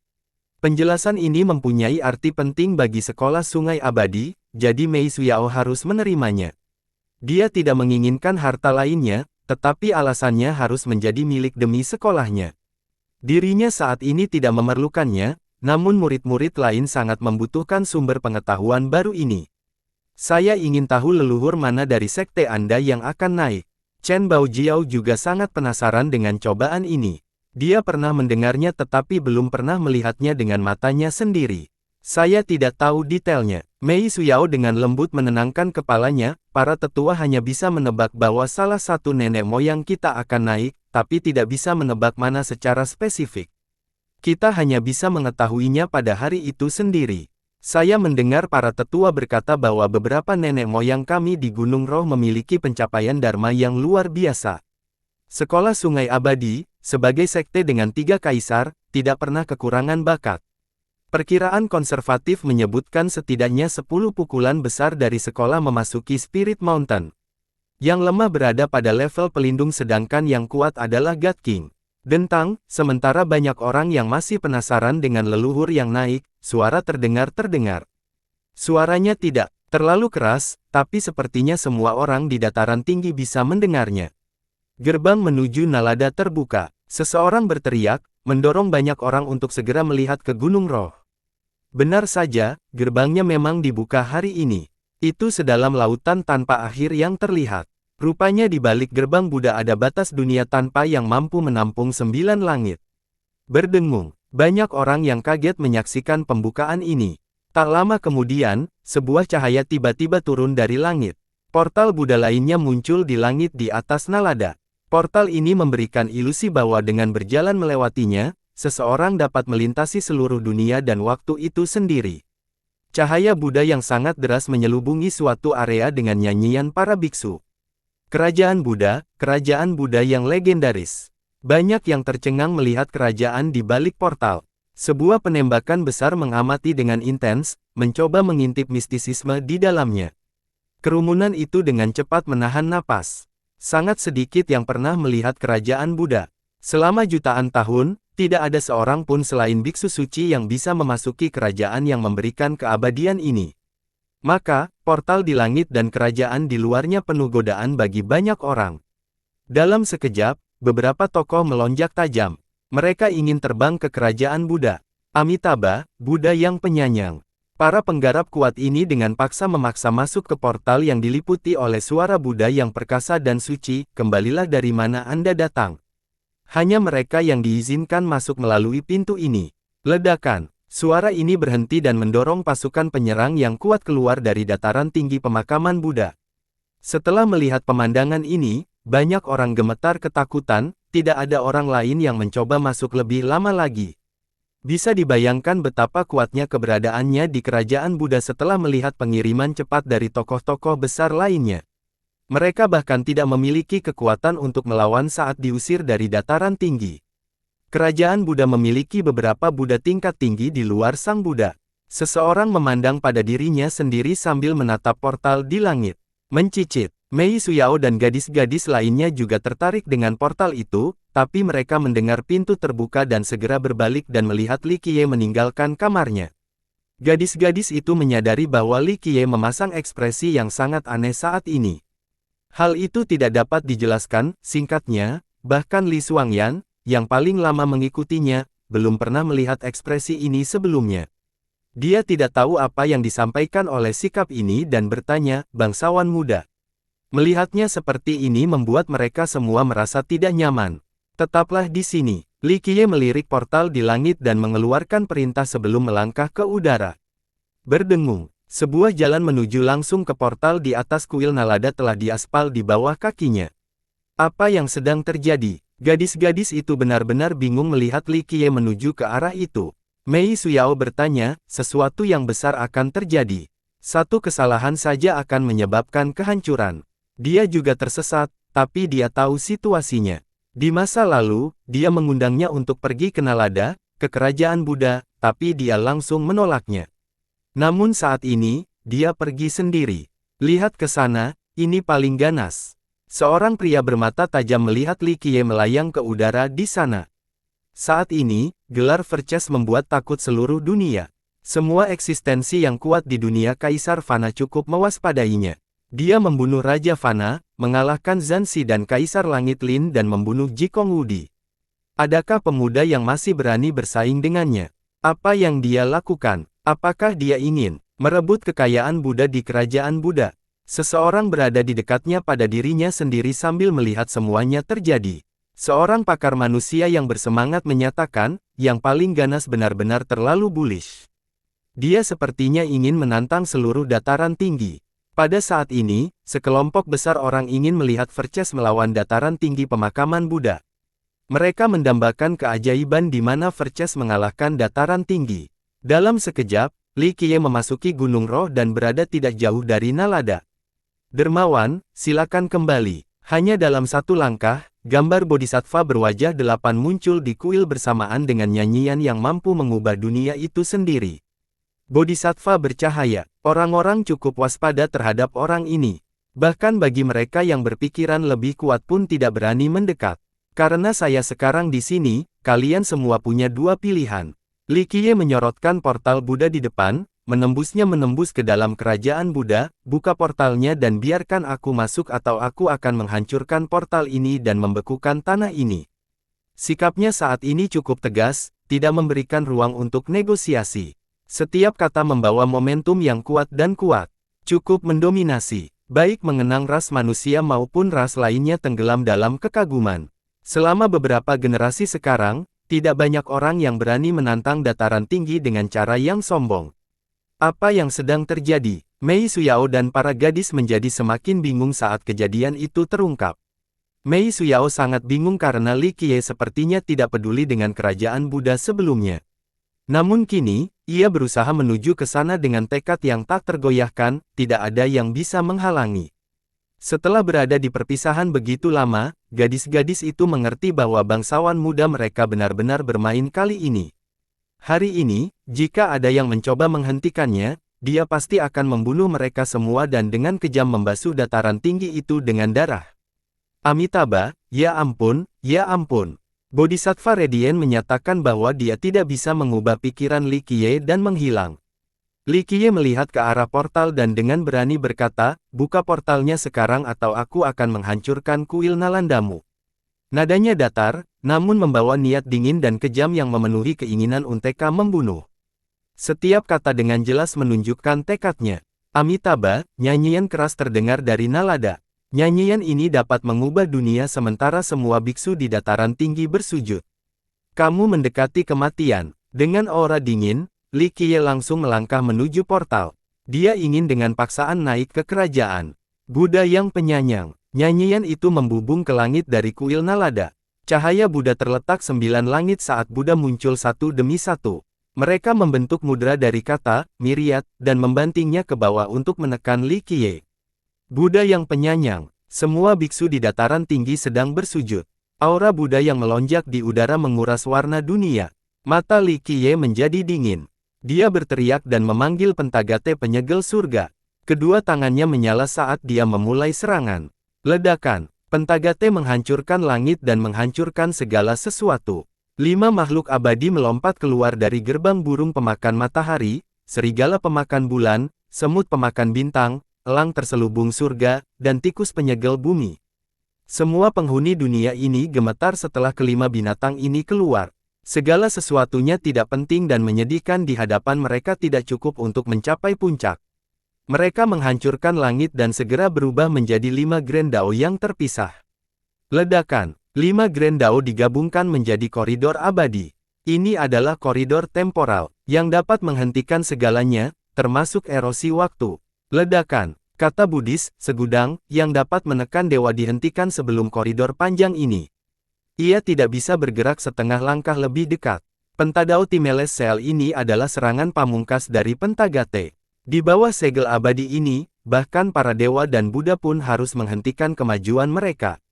Penjelasan ini mempunyai arti penting bagi sekolah sungai abadi, jadi Mei Suyao harus menerimanya. Dia tidak menginginkan harta lainnya, tetapi alasannya harus menjadi milik demi sekolahnya. Dirinya saat ini tidak memerlukannya, namun murid-murid lain sangat membutuhkan sumber pengetahuan baru ini. Saya ingin tahu leluhur mana dari sekte Anda yang akan naik. Chen Baojiao juga sangat penasaran dengan cobaan ini. Dia pernah mendengarnya tetapi belum pernah melihatnya dengan matanya sendiri. Saya tidak tahu detailnya. Mei Suyao dengan lembut menenangkan kepalanya, para tetua hanya bisa menebak bahwa salah satu nenek moyang kita akan naik, tapi tidak bisa menebak mana secara spesifik. Kita hanya bisa mengetahuinya pada hari itu sendiri. Saya mendengar para tetua berkata bahwa beberapa nenek moyang kami di Gunung Roh memiliki pencapaian dharma yang luar biasa. Sekolah Sungai Abadi, sebagai sekte dengan 3 kaisar, tidak pernah kekurangan bakat. Perkiraan konservatif menyebutkan setidaknya 10 pukulan besar dari sekolah memasuki Spirit Mountain. Yang lemah berada pada level pelindung sedangkan yang kuat adalah God King. Dentang, sementara banyak orang yang masih penasaran dengan leluhur yang naik, suara terdengar. Suaranya tidak terlalu keras, tapi sepertinya semua orang di dataran tinggi bisa mendengarnya. Gerbang menuju Nalada terbuka. Seseorang berteriak, mendorong banyak orang untuk segera melihat ke Gunung Roh. Benar saja, gerbangnya memang dibuka hari ini. Itu sedalam lautan tanpa akhir yang terlihat. Rupanya di balik gerbang Buddha ada batas dunia tanpa yang mampu menampung 9 langit. Berdengung, banyak orang yang kaget menyaksikan pembukaan ini. Tak lama kemudian, sebuah cahaya tiba-tiba turun dari langit. Portal Buddha lainnya muncul di langit di atas Nalada. Portal ini memberikan ilusi bahwa dengan berjalan melewatinya, seseorang dapat melintasi seluruh dunia dan waktu itu sendiri. Cahaya Buddha yang sangat deras menyelubungi suatu area dengan nyanyian para biksu. Kerajaan Buddha yang legendaris. Banyak yang tercengang melihat kerajaan di balik portal. Sebuah penembakan besar mengamati dengan intens, mencoba mengintip mistisisme di dalamnya. Kerumunan itu dengan cepat menahan napas. Sangat sedikit yang pernah melihat kerajaan Buddha. Selama jutaan tahun, tidak ada seorang pun selain biksu suci yang bisa memasuki kerajaan yang memberikan keabadian ini. Maka, portal di langit dan kerajaan di luarnya penuh godaan bagi banyak orang. Dalam sekejap, beberapa tokoh melonjak tajam. Mereka ingin terbang ke kerajaan Buddha. Amitabha, Buddha yang penyayang. Para penggarap kuat ini dengan paksa memaksa masuk ke portal yang diliputi oleh suara Buddha yang perkasa dan suci, kembalilah dari mana Anda datang. Hanya mereka yang diizinkan masuk melalui pintu ini. Ledakan. Suara ini berhenti dan mendorong pasukan penyerang yang kuat keluar dari dataran tinggi pemakaman Buddha. Setelah melihat pemandangan ini, banyak orang gemetar ketakutan, tidak ada orang lain yang mencoba masuk lebih lama lagi. Bisa dibayangkan betapa kuatnya keberadaannya di kerajaan Buddha setelah melihat pengiriman cepat dari tokoh-tokoh besar lainnya. Mereka bahkan tidak memiliki kekuatan untuk melawan saat diusir dari dataran tinggi. Kerajaan Buddha memiliki beberapa Buddha tingkat tinggi di luar Sang Buddha. Seseorang memandang pada dirinya sendiri sambil menatap portal di langit. Mencicit, Mei Suyao dan gadis-gadis lainnya juga tertarik dengan portal itu, tapi mereka mendengar pintu terbuka dan segera berbalik dan melihat Li Qiye meninggalkan kamarnya. Gadis-gadis itu menyadari bahwa Li Qiye memasang ekspresi yang sangat aneh saat ini. Hal itu tidak dapat dijelaskan, singkatnya, bahkan Li Xuangyan, yang paling lama mengikutinya, belum pernah melihat ekspresi ini sebelumnya. Dia tidak tahu apa yang disampaikan oleh sikap ini dan bertanya, "Bangsawan muda." Melihatnya seperti ini membuat mereka semua merasa tidak nyaman. "Tetaplah di sini." Li Qiye melirik portal di langit dan mengeluarkan perintah sebelum melangkah ke udara. Berdengung, sebuah jalan menuju langsung ke portal di atas kuil Nalada telah diaspal di bawah kakinya. Apa yang sedang terjadi? Gadis-gadis itu benar-benar bingung melihat Li Qiye menuju ke arah itu. Mei Suyao bertanya, sesuatu yang besar akan terjadi. Satu kesalahan saja akan menyebabkan kehancuran. Dia juga tersesat, tapi dia tahu situasinya. Di masa lalu, dia mengundangnya untuk pergi ke Nalada, ke kerajaan Buddha, tapi dia langsung menolaknya. Namun saat ini, dia pergi sendiri. Lihat ke sana, ini paling ganas. Seorang pria bermata tajam melihat Li Qiye melayang ke udara di sana. Saat ini, gelar Verces membuat takut seluruh dunia. Semua eksistensi yang kuat di dunia Kaisar Fana cukup mewaspadainya. Dia membunuh Raja Fana, mengalahkan Zanzi dan Kaisar Langit Lin dan membunuh Jikong Wudi. Adakah pemuda yang masih berani bersaing dengannya? Apa yang dia lakukan? Apakah dia ingin merebut kekayaan Buddha di kerajaan Buddha? Seseorang berada di dekatnya pada dirinya sendiri sambil melihat semuanya terjadi. Seorang pakar manusia yang bersemangat menyatakan, yang paling ganas benar-benar terlalu bullish. Dia sepertinya ingin menantang seluruh dataran tinggi. Pada saat ini, sekelompok besar orang ingin melihat Verces melawan dataran tinggi pemakaman Buddha. Mereka mendambakan keajaiban di mana Verces mengalahkan dataran tinggi. Dalam sekejap, Li Qiye memasuki Gunung Roh dan berada tidak jauh dari Nalada. Dermawan, silakan kembali. Hanya dalam satu langkah, gambar Bodhisattva berwajah 8 muncul di kuil bersamaan dengan nyanyian yang mampu mengubah dunia itu sendiri. Bodhisattva bercahaya. Orang-orang cukup waspada terhadap orang ini. Bahkan bagi mereka yang berpikiran lebih kuat pun tidak berani mendekat. Karena saya sekarang di sini, kalian semua punya dua pilihan. Li Qiye menyorotkan portal Buddha di depan, menembus ke dalam kerajaan Buddha, buka portalnya dan biarkan aku masuk atau aku akan menghancurkan portal ini dan membekukan tanah ini. Sikapnya saat ini cukup tegas, tidak memberikan ruang untuk negosiasi. Setiap kata membawa momentum yang kuat dan kuat. Cukup mendominasi, baik mengenang ras manusia maupun ras lainnya tenggelam dalam kekaguman. Selama beberapa generasi sekarang, tidak banyak orang yang berani menantang dataran tinggi dengan cara yang sombong. Apa yang sedang terjadi? Mei Suyao dan para gadis menjadi semakin bingung saat kejadian itu terungkap. Mei Suyao sangat bingung karena Li Qiye sepertinya tidak peduli dengan kerajaan Buddha sebelumnya. Namun kini, ia berusaha menuju ke sana dengan tekad yang tak tergoyahkan, tidak ada yang bisa menghalangi. Setelah berada di perpisahan begitu lama, gadis-gadis itu mengerti bahwa bangsawan muda mereka benar-benar bermain kali ini. Hari ini, jika ada yang mencoba menghentikannya, dia pasti akan membunuh mereka semua dan dengan kejam membasuh dataran tinggi itu dengan darah. Amitabha, ya ampun, ya ampun. Bodhisattva Radiant menyatakan bahwa dia tidak bisa mengubah pikiran Li Qiye dan menghilang. Li Qiye melihat ke arah portal dan dengan berani berkata, buka portalnya sekarang atau aku akan menghancurkan kuil Nalandamu. Nadanya datar, namun membawa niat dingin dan kejam yang memenuhi keinginan Unteka membunuh. Setiap kata dengan jelas menunjukkan tekadnya. Amitabha, nyanyian keras terdengar dari Nalada. Nyanyian ini dapat mengubah dunia sementara semua biksu di dataran tinggi bersujud. Kamu mendekati kematian. Dengan aura dingin, Li Qiye langsung melangkah menuju portal. Dia ingin dengan paksaan naik ke kerajaan. Buddha yang penyayang. Nyanyian itu membubung ke langit dari kuil nalada. Cahaya Buddha terletak 9 langit saat Buddha muncul satu demi satu. Mereka membentuk mudra dari kata, miriat, dan membantingnya ke bawah untuk menekan Li Qiye. Buddha yang penyayang. Semua biksu di dataran tinggi sedang bersujud. Aura Buddha yang melonjak di udara menguras warna dunia. Mata Li Qiye menjadi dingin. Dia berteriak dan memanggil Pentagate penyegel surga. Kedua tangannya menyala saat dia memulai serangan. Ledakan. Pentagate menghancurkan langit dan menghancurkan segala sesuatu. 5 makhluk abadi melompat keluar dari gerbang burung pemakan matahari, serigala pemakan bulan, semut pemakan bintang, elang terselubung surga, dan tikus penyegel bumi. Semua penghuni dunia ini gemetar setelah kelima binatang ini keluar. Segala sesuatunya tidak penting dan menyedihkan di hadapan mereka tidak cukup untuk mencapai puncak. Mereka menghancurkan langit dan segera berubah menjadi 5 Grand Dao yang terpisah. Ledakan. 5 Grand Dao digabungkan menjadi koridor abadi. Ini adalah koridor temporal, yang dapat menghentikan segalanya, termasuk erosi waktu. Ledakan. Kata Buddhis, segudang, yang dapat menekan dewa dihentikan sebelum koridor panjang ini. Ia tidak bisa bergerak setengah langkah lebih dekat. Pentadao Timeles Sel ini adalah serangan pamungkas dari Pentagate. Di bawah segel abadi ini, bahkan para dewa dan Buddha pun harus menghentikan kemajuan mereka.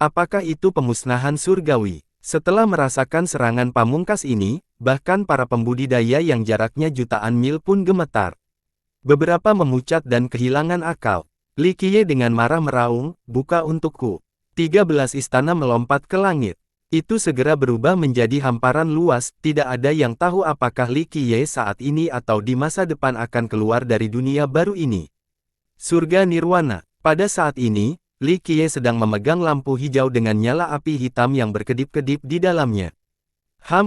Apakah itu pemusnahan surgawi? Setelah merasakan serangan pamungkas ini, bahkan para pembudidaya yang jaraknya jutaan mil pun gemetar. Beberapa memucat dan kehilangan akal. Li Qiye dengan marah meraung, buka untukku. 13 istana melompat ke langit. Itu segera berubah menjadi hamparan luas, tidak ada yang tahu apakah Li Qiye saat ini atau di masa depan akan keluar dari dunia baru ini. Surga Nirwana. Pada saat ini, Li Qiye sedang memegang lampu hijau dengan nyala api hitam yang berkedip-kedip di dalamnya.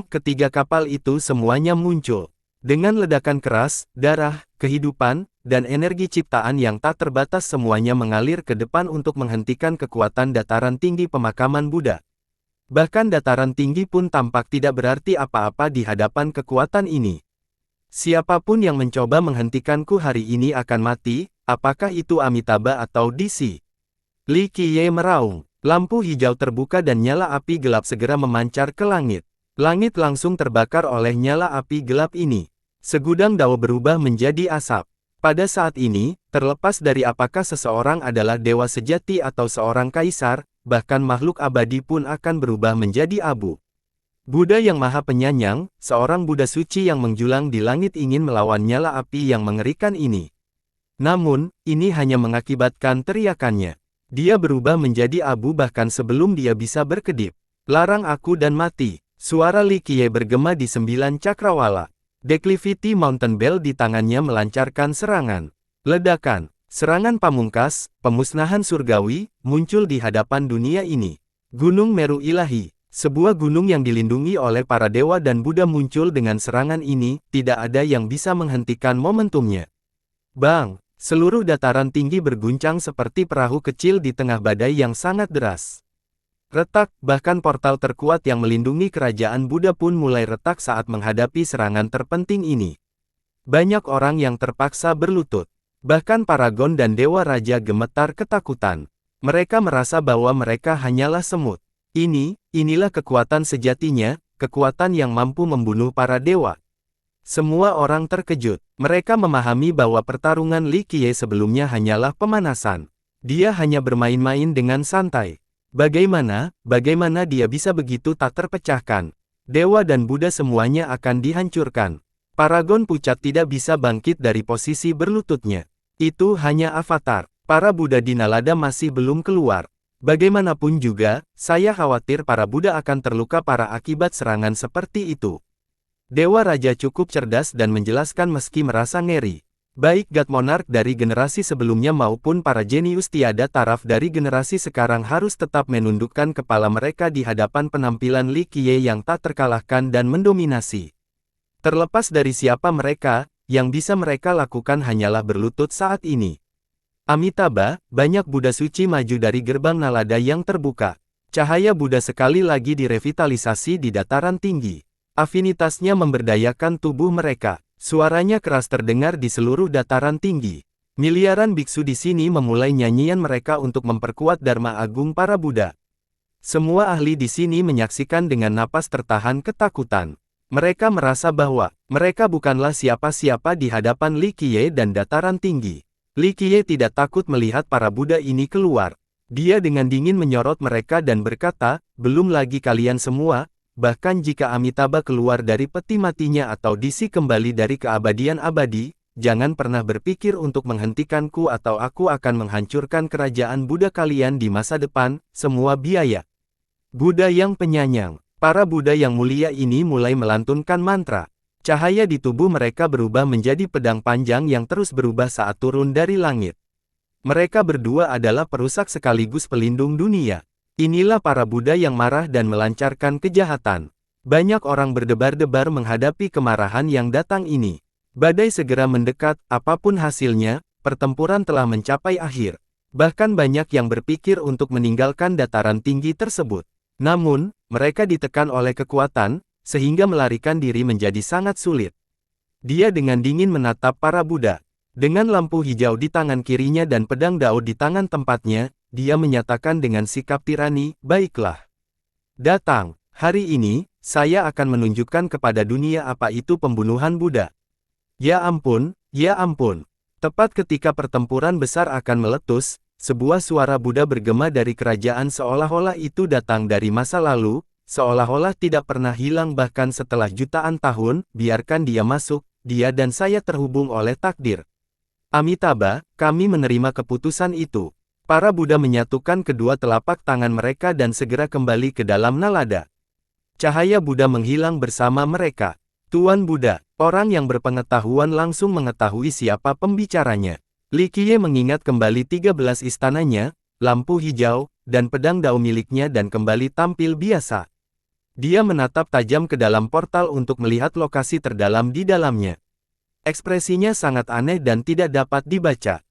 Ketiga kapal itu semuanya muncul. Dengan ledakan keras, darah, kehidupan, dan energi ciptaan yang tak terbatas semuanya mengalir ke depan untuk menghentikan kekuatan dataran tinggi pemakaman Buddha. Bahkan dataran tinggi pun tampak tidak berarti apa-apa di hadapan kekuatan ini. Siapapun yang mencoba menghentikanku hari ini akan mati, apakah itu Amitabha atau DC? Li Qiye meraung. Lampu hijau terbuka dan nyala api gelap segera memancar ke langit. Langit langsung terbakar oleh nyala api gelap ini. Segudang dao berubah menjadi asap. Pada saat ini, terlepas dari apakah seseorang adalah dewa sejati atau seorang kaisar, bahkan makhluk abadi pun akan berubah menjadi abu. Buddha yang maha penyayang, seorang Buddha suci yang menjulang di langit ingin melawan nyala api yang mengerikan ini. Namun, ini hanya mengakibatkan teriakannya. Dia berubah menjadi abu bahkan sebelum dia bisa berkedip. Larang aku dan mati. Suara Li Qiye bergema di 9 cakrawala. Declivity Mountain Bell di tangannya melancarkan serangan. Ledakan. Serangan pamungkas, pemusnahan surgawi, muncul di hadapan dunia ini. Gunung Meru Ilahi. Sebuah gunung yang dilindungi oleh para dewa dan Buddha muncul dengan serangan ini, tidak ada yang bisa menghentikan momentumnya. Bang! Seluruh dataran tinggi berguncang seperti perahu kecil di tengah badai yang sangat deras. Retak, bahkan portal terkuat yang melindungi kerajaan Buddha pun mulai retak saat menghadapi serangan terpenting ini. Banyak orang yang terpaksa berlutut. Bahkan paragon dan dewa raja gemetar ketakutan. Mereka merasa bahwa mereka hanyalah semut. Inilah kekuatan sejatinya, kekuatan yang mampu membunuh para dewa. Semua orang terkejut. Mereka memahami bahwa pertarungan Li Qiye sebelumnya hanyalah pemanasan. Dia hanya bermain-main dengan santai. Bagaimana dia bisa begitu tak terpecahkan? Dewa dan Buddha semuanya akan dihancurkan. Paragon pucat tidak bisa bangkit dari posisi berlututnya. Itu hanya avatar. Para Buddha di Nalada masih belum keluar. Bagaimanapun juga, saya khawatir para Buddha akan terluka parah akibat serangan seperti itu. Dewa Raja cukup cerdas dan menjelaskan meski merasa ngeri. Baik God Monarch dari generasi sebelumnya maupun para jenius tiada taraf dari generasi sekarang harus tetap menundukkan kepala mereka di hadapan penampilan Li Qiye yang tak terkalahkan dan mendominasi. Terlepas dari siapa mereka, yang bisa mereka lakukan hanyalah berlutut saat ini. Amitabha, banyak Buddha suci maju dari gerbang Nalada yang terbuka. Cahaya Buddha sekali lagi direvitalisasi di dataran tinggi. Afinitasnya memberdayakan tubuh mereka. Suaranya keras terdengar di seluruh dataran tinggi. Miliaran biksu di sini memulai nyanyian mereka untuk memperkuat Dharma Agung para Buddha. Semua ahli di sini menyaksikan dengan napas tertahan ketakutan. Mereka merasa bahwa mereka bukanlah siapa-siapa di hadapan Li Qiye dan dataran tinggi. Li Qiye tidak takut melihat para Buddha ini keluar. Dia dengan dingin menyorot mereka dan berkata, "Belum lagi kalian semua. Bahkan jika Amitabha keluar dari peti matinya atau Disi kembali dari keabadian abadi, jangan pernah berpikir untuk menghentikanku atau aku akan menghancurkan kerajaan Buddha kalian di masa depan, semua biaya." Buddha yang penyayang. Para Buddha yang mulia ini mulai melantunkan mantra. Cahaya di tubuh mereka berubah menjadi pedang panjang yang terus berubah saat turun dari langit. Mereka berdua adalah perusak sekaligus pelindung dunia. Inilah para Buddha yang marah dan melancarkan kejahatan. Banyak orang berdebar-debar menghadapi kemarahan yang datang ini. Badai segera mendekat, apapun hasilnya, pertempuran telah mencapai akhir. Bahkan banyak yang berpikir untuk meninggalkan dataran tinggi tersebut. Namun, mereka ditekan oleh kekuatan, sehingga melarikan diri menjadi sangat sulit. Dia dengan dingin menatap para Buddha. Dengan lampu hijau di tangan kirinya dan pedang Dao di tangan tempatnya, dia menyatakan dengan sikap tirani, "Baiklah. Datang, hari ini, saya akan menunjukkan kepada dunia apa itu pembunuhan Buddha." Ya ampun, ya ampun. Tepat ketika pertempuran besar akan meletus, sebuah suara Buddha bergema dari kerajaan seolah-olah itu datang dari masa lalu, seolah-olah tidak pernah hilang bahkan setelah jutaan tahun, biarkan dia masuk, dia dan saya terhubung oleh takdir. Amitabha, kami menerima keputusan itu. Para Buddha menyatukan kedua telapak tangan mereka dan segera kembali ke dalam nalada. Cahaya Buddha menghilang bersama mereka. Tuan Buddha, orang yang berpengetahuan langsung mengetahui siapa pembicaranya. Li Qiye mengingat kembali 13 istananya, lampu hijau, dan pedang Dao miliknya dan kembali tampil biasa. Dia menatap tajam ke dalam portal untuk melihat lokasi terdalam di dalamnya. Ekspresinya sangat aneh dan tidak dapat dibaca.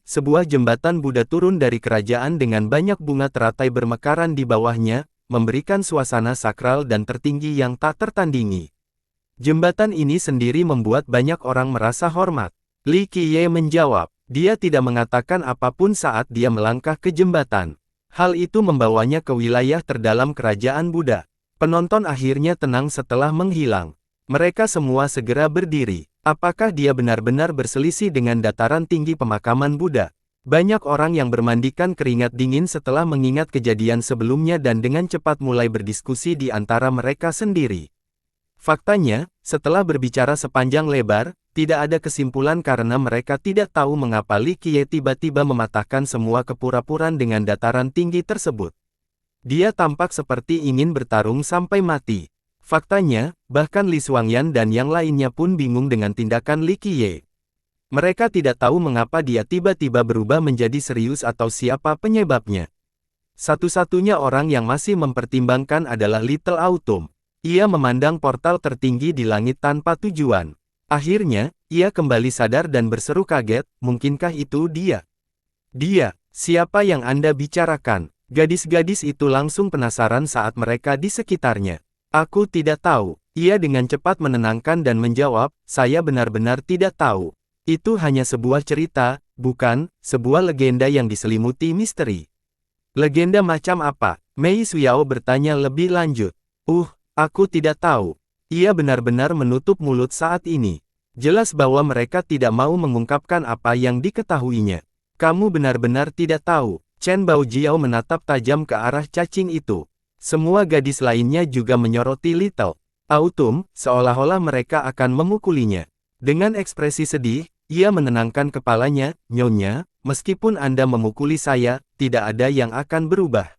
Sebuah jembatan Buddha turun dari kerajaan dengan banyak bunga teratai bermekaran di bawahnya, memberikan suasana sakral dan tertinggi yang tak tertandingi. Jembatan ini sendiri membuat banyak orang merasa hormat. Li Qiye menjawab, dia tidak mengatakan apapun saat dia melangkah ke jembatan. Hal itu membawanya ke wilayah terdalam kerajaan Buddha. Penonton akhirnya tenang setelah menghilang. Mereka semua segera berdiri. Apakah dia benar-benar berselisih dengan dataran tinggi pemakaman Buddha? Banyak orang yang bermandikan keringat dingin setelah mengingat kejadian sebelumnya dan dengan cepat mulai berdiskusi di antara mereka sendiri. Faktanya, setelah berbicara sepanjang lebar, tidak ada kesimpulan karena mereka tidak tahu mengapa Li Qiye tiba-tiba mematahkan semua kepura-puraan dengan dataran tinggi tersebut. Dia tampak seperti ingin bertarung sampai mati. Faktanya, bahkan Li Xuangyan dan yang lainnya pun bingung dengan tindakan Li Qiye. Mereka tidak tahu mengapa dia tiba-tiba berubah menjadi serius atau siapa penyebabnya. Satu-satunya orang yang masih mempertimbangkan adalah Little Autumn. Ia memandang portal tertinggi di langit tanpa tujuan. Akhirnya, ia kembali sadar dan berseru kaget, mungkinkah itu dia? Dia, siapa yang Anda bicarakan? Gadis-gadis itu langsung penasaran saat mereka di sekitarnya. Aku tidak tahu. Ia dengan cepat menenangkan dan menjawab, saya benar-benar tidak tahu. Itu hanya sebuah cerita, bukan, sebuah legenda yang diselimuti misteri. Legenda macam apa? Mei Suyao bertanya lebih lanjut. Aku tidak tahu. Ia benar-benar menutup mulut saat ini. Jelas bahwa mereka tidak mau mengungkapkan apa yang diketahuinya. Kamu benar-benar tidak tahu. Chen Baojiao menatap tajam ke arah cacing itu. Semua gadis lainnya juga menyoroti Little Autumn, seolah-olah mereka akan memukulinya. Dengan ekspresi sedih, ia menenangkan kepalanya, Nyonya, meskipun Anda memukuli saya, tidak ada yang akan berubah.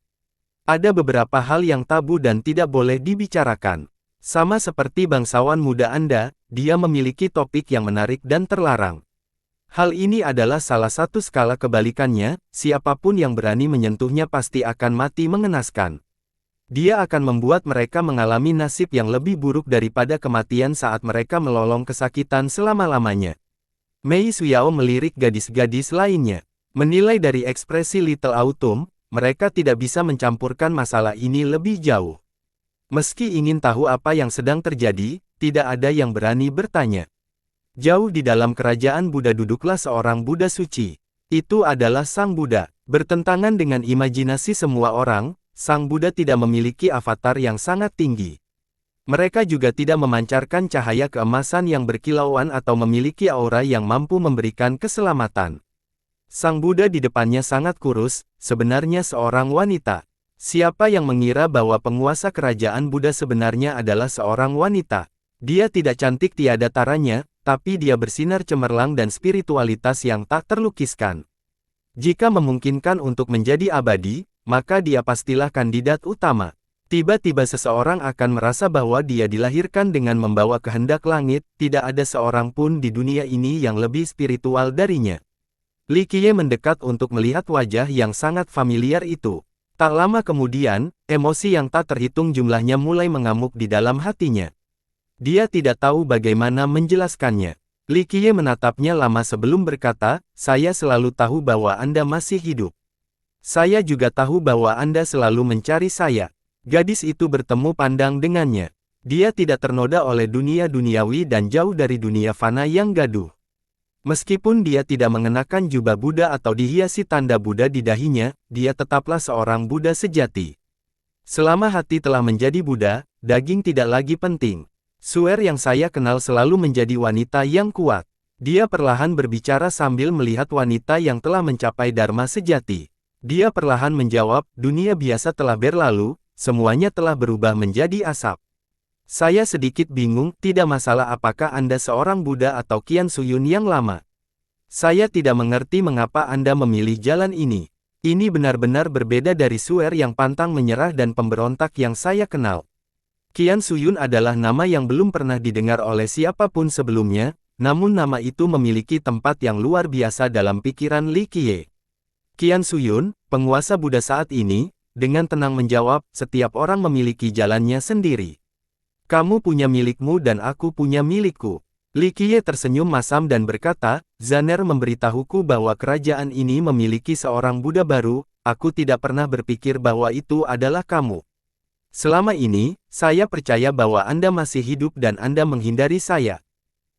Ada beberapa hal yang tabu dan tidak boleh dibicarakan. Sama seperti bangsawan muda Anda, dia memiliki topik yang menarik dan terlarang. Hal ini adalah salah satu skala kebalikannya, siapapun yang berani menyentuhnya pasti akan mati mengenaskan. Dia akan membuat mereka mengalami nasib yang lebih buruk daripada kematian saat mereka melolong kesakitan selama-lamanya. Mei Suyao melirik gadis-gadis lainnya. Menilai dari ekspresi Little Autumn, mereka tidak bisa mencampurkan masalah ini lebih jauh. Meski ingin tahu apa yang sedang terjadi, tidak ada yang berani bertanya. Jauh di dalam kerajaan Buddha duduklah seorang Buddha suci. Itu adalah Sang Buddha. Bertentangan dengan imajinasi semua orang, Sang Buddha tidak memiliki avatar yang sangat tinggi. Mereka juga tidak memancarkan cahaya keemasan yang berkilauan atau memiliki aura yang mampu memberikan keselamatan. Sang Buddha di depannya sangat kurus, sebenarnya seorang wanita. Siapa yang mengira bahwa penguasa kerajaan Buddha sebenarnya adalah seorang wanita? Dia tidak cantik tiada taranya, tapi dia bersinar cemerlang dan spiritualitas yang tak terlukiskan. Jika memungkinkan untuk menjadi abadi, maka dia pastilah kandidat utama. Tiba-tiba seseorang akan merasa bahwa dia dilahirkan dengan membawa kehendak langit, tidak ada seorang pun di dunia ini yang lebih spiritual darinya. Li Qiye mendekat untuk melihat wajah yang sangat familiar itu. Tak lama kemudian, emosi yang tak terhitung jumlahnya mulai mengamuk di dalam hatinya. Dia tidak tahu bagaimana menjelaskannya. Li Qiye menatapnya lama sebelum berkata, "Saya selalu tahu bahwa Anda masih hidup. Saya juga tahu bahwa Anda selalu mencari saya." Gadis itu bertemu pandang dengannya. Dia tidak ternoda oleh dunia duniawi dan jauh dari dunia fana yang gaduh. Meskipun dia tidak mengenakan jubah Buddha atau dihiasi tanda Buddha di dahinya, dia tetaplah seorang Buddha sejati. Selama hati telah menjadi Buddha, daging tidak lagi penting. Suer yang saya kenal selalu menjadi wanita yang kuat. Dia perlahan berbicara sambil melihat wanita yang telah mencapai dharma sejati. Dia perlahan menjawab, dunia biasa telah berlalu, semuanya telah berubah menjadi asap. Saya sedikit bingung, tidak masalah apakah Anda seorang Buddha atau Qian Suyun yang lama. Saya tidak mengerti mengapa Anda memilih jalan ini. Ini benar-benar berbeda dari Suer yang pantang menyerah dan pemberontak yang saya kenal. Qian Suyun adalah nama yang belum pernah didengar oleh siapapun sebelumnya, namun nama itu memiliki tempat yang luar biasa dalam pikiran Li Qiye. Qian Suyun, penguasa Buddha saat ini, dengan tenang menjawab, setiap orang memiliki jalannya sendiri. Kamu punya milikmu dan aku punya milikku. Li Qiye tersenyum masam dan berkata, Zaner memberitahuku bahwa kerajaan ini memiliki seorang Buddha baru, aku tidak pernah berpikir bahwa itu adalah kamu. Selama ini, saya percaya bahwa Anda masih hidup dan Anda menghindari saya.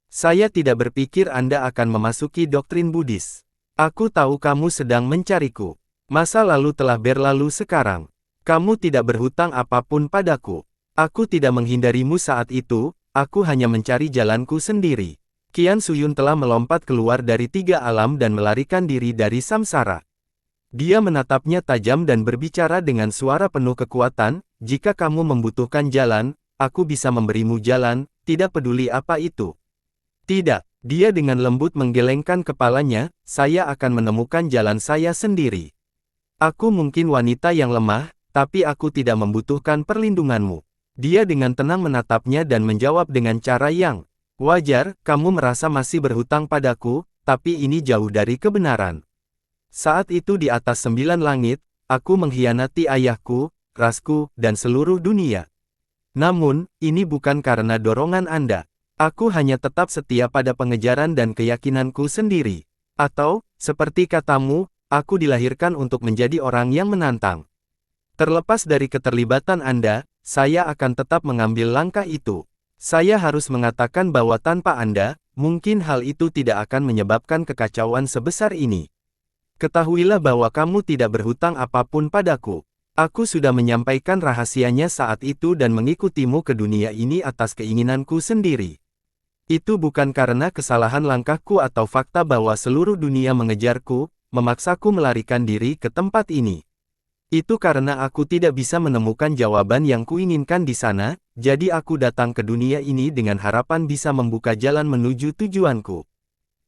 Saya tidak berpikir Anda akan memasuki doktrin Buddhis. Aku tahu kamu sedang mencariku. Masa lalu telah berlalu sekarang. Kamu tidak berhutang apapun padaku. Aku tidak menghindarimu saat itu, aku hanya mencari jalanku sendiri. Qian Suyun telah melompat keluar dari 3 alam dan melarikan diri dari samsara. Dia menatapnya tajam dan berbicara dengan suara penuh kekuatan, jika kamu membutuhkan jalan, aku bisa memberimu jalan, tidak peduli apa itu. Tidak, dia dengan lembut menggelengkan kepalanya, saya akan menemukan jalan saya sendiri. Aku mungkin wanita yang lemah, tapi aku tidak membutuhkan perlindunganmu. Dia dengan tenang menatapnya dan menjawab dengan cara yang wajar, kamu merasa masih berhutang padaku, tapi ini jauh dari kebenaran. Saat itu di atas 9 langit, aku mengkhianati ayahku, rasku, dan seluruh dunia. Namun, ini bukan karena dorongan Anda. Aku hanya tetap setia pada pengejaran dan keyakinanku sendiri. Atau, seperti katamu, aku dilahirkan untuk menjadi orang yang menantang. Terlepas dari keterlibatan Anda, saya akan tetap mengambil langkah itu. Saya harus mengatakan bahwa tanpa Anda, mungkin hal itu tidak akan menyebabkan kekacauan sebesar ini. Ketahuilah bahwa kamu tidak berhutang apapun padaku. Aku sudah menyampaikan rahasianya saat itu dan mengikutimu ke dunia ini atas keinginanku sendiri. Itu bukan karena kesalahan langkahku atau fakta bahwa seluruh dunia mengejarku, memaksaku melarikan diri ke tempat ini. Itu karena aku tidak bisa menemukan jawaban yang kuinginkan di sana, jadi aku datang ke dunia ini dengan harapan bisa membuka jalan menuju tujuanku.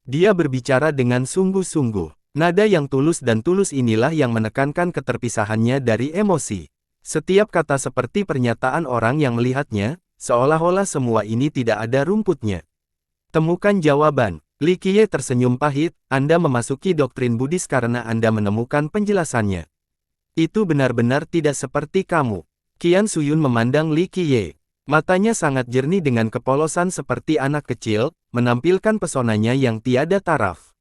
Dia berbicara dengan sungguh-sungguh. Nada yang tulus dan tulus inilah yang menekankan keterpisahannya dari emosi. Setiap kata seperti pernyataan orang yang melihatnya, seolah-olah semua ini tidak ada rumputnya. Temukan jawaban. Li Qiye tersenyum pahit, Anda memasuki doktrin Buddhis karena Anda menemukan penjelasannya. Itu benar-benar tidak seperti kamu. Qian Suyun memandang Li Qiye. Matanya sangat jernih dengan kepolosan seperti anak kecil, menampilkan pesonanya yang tiada taraf.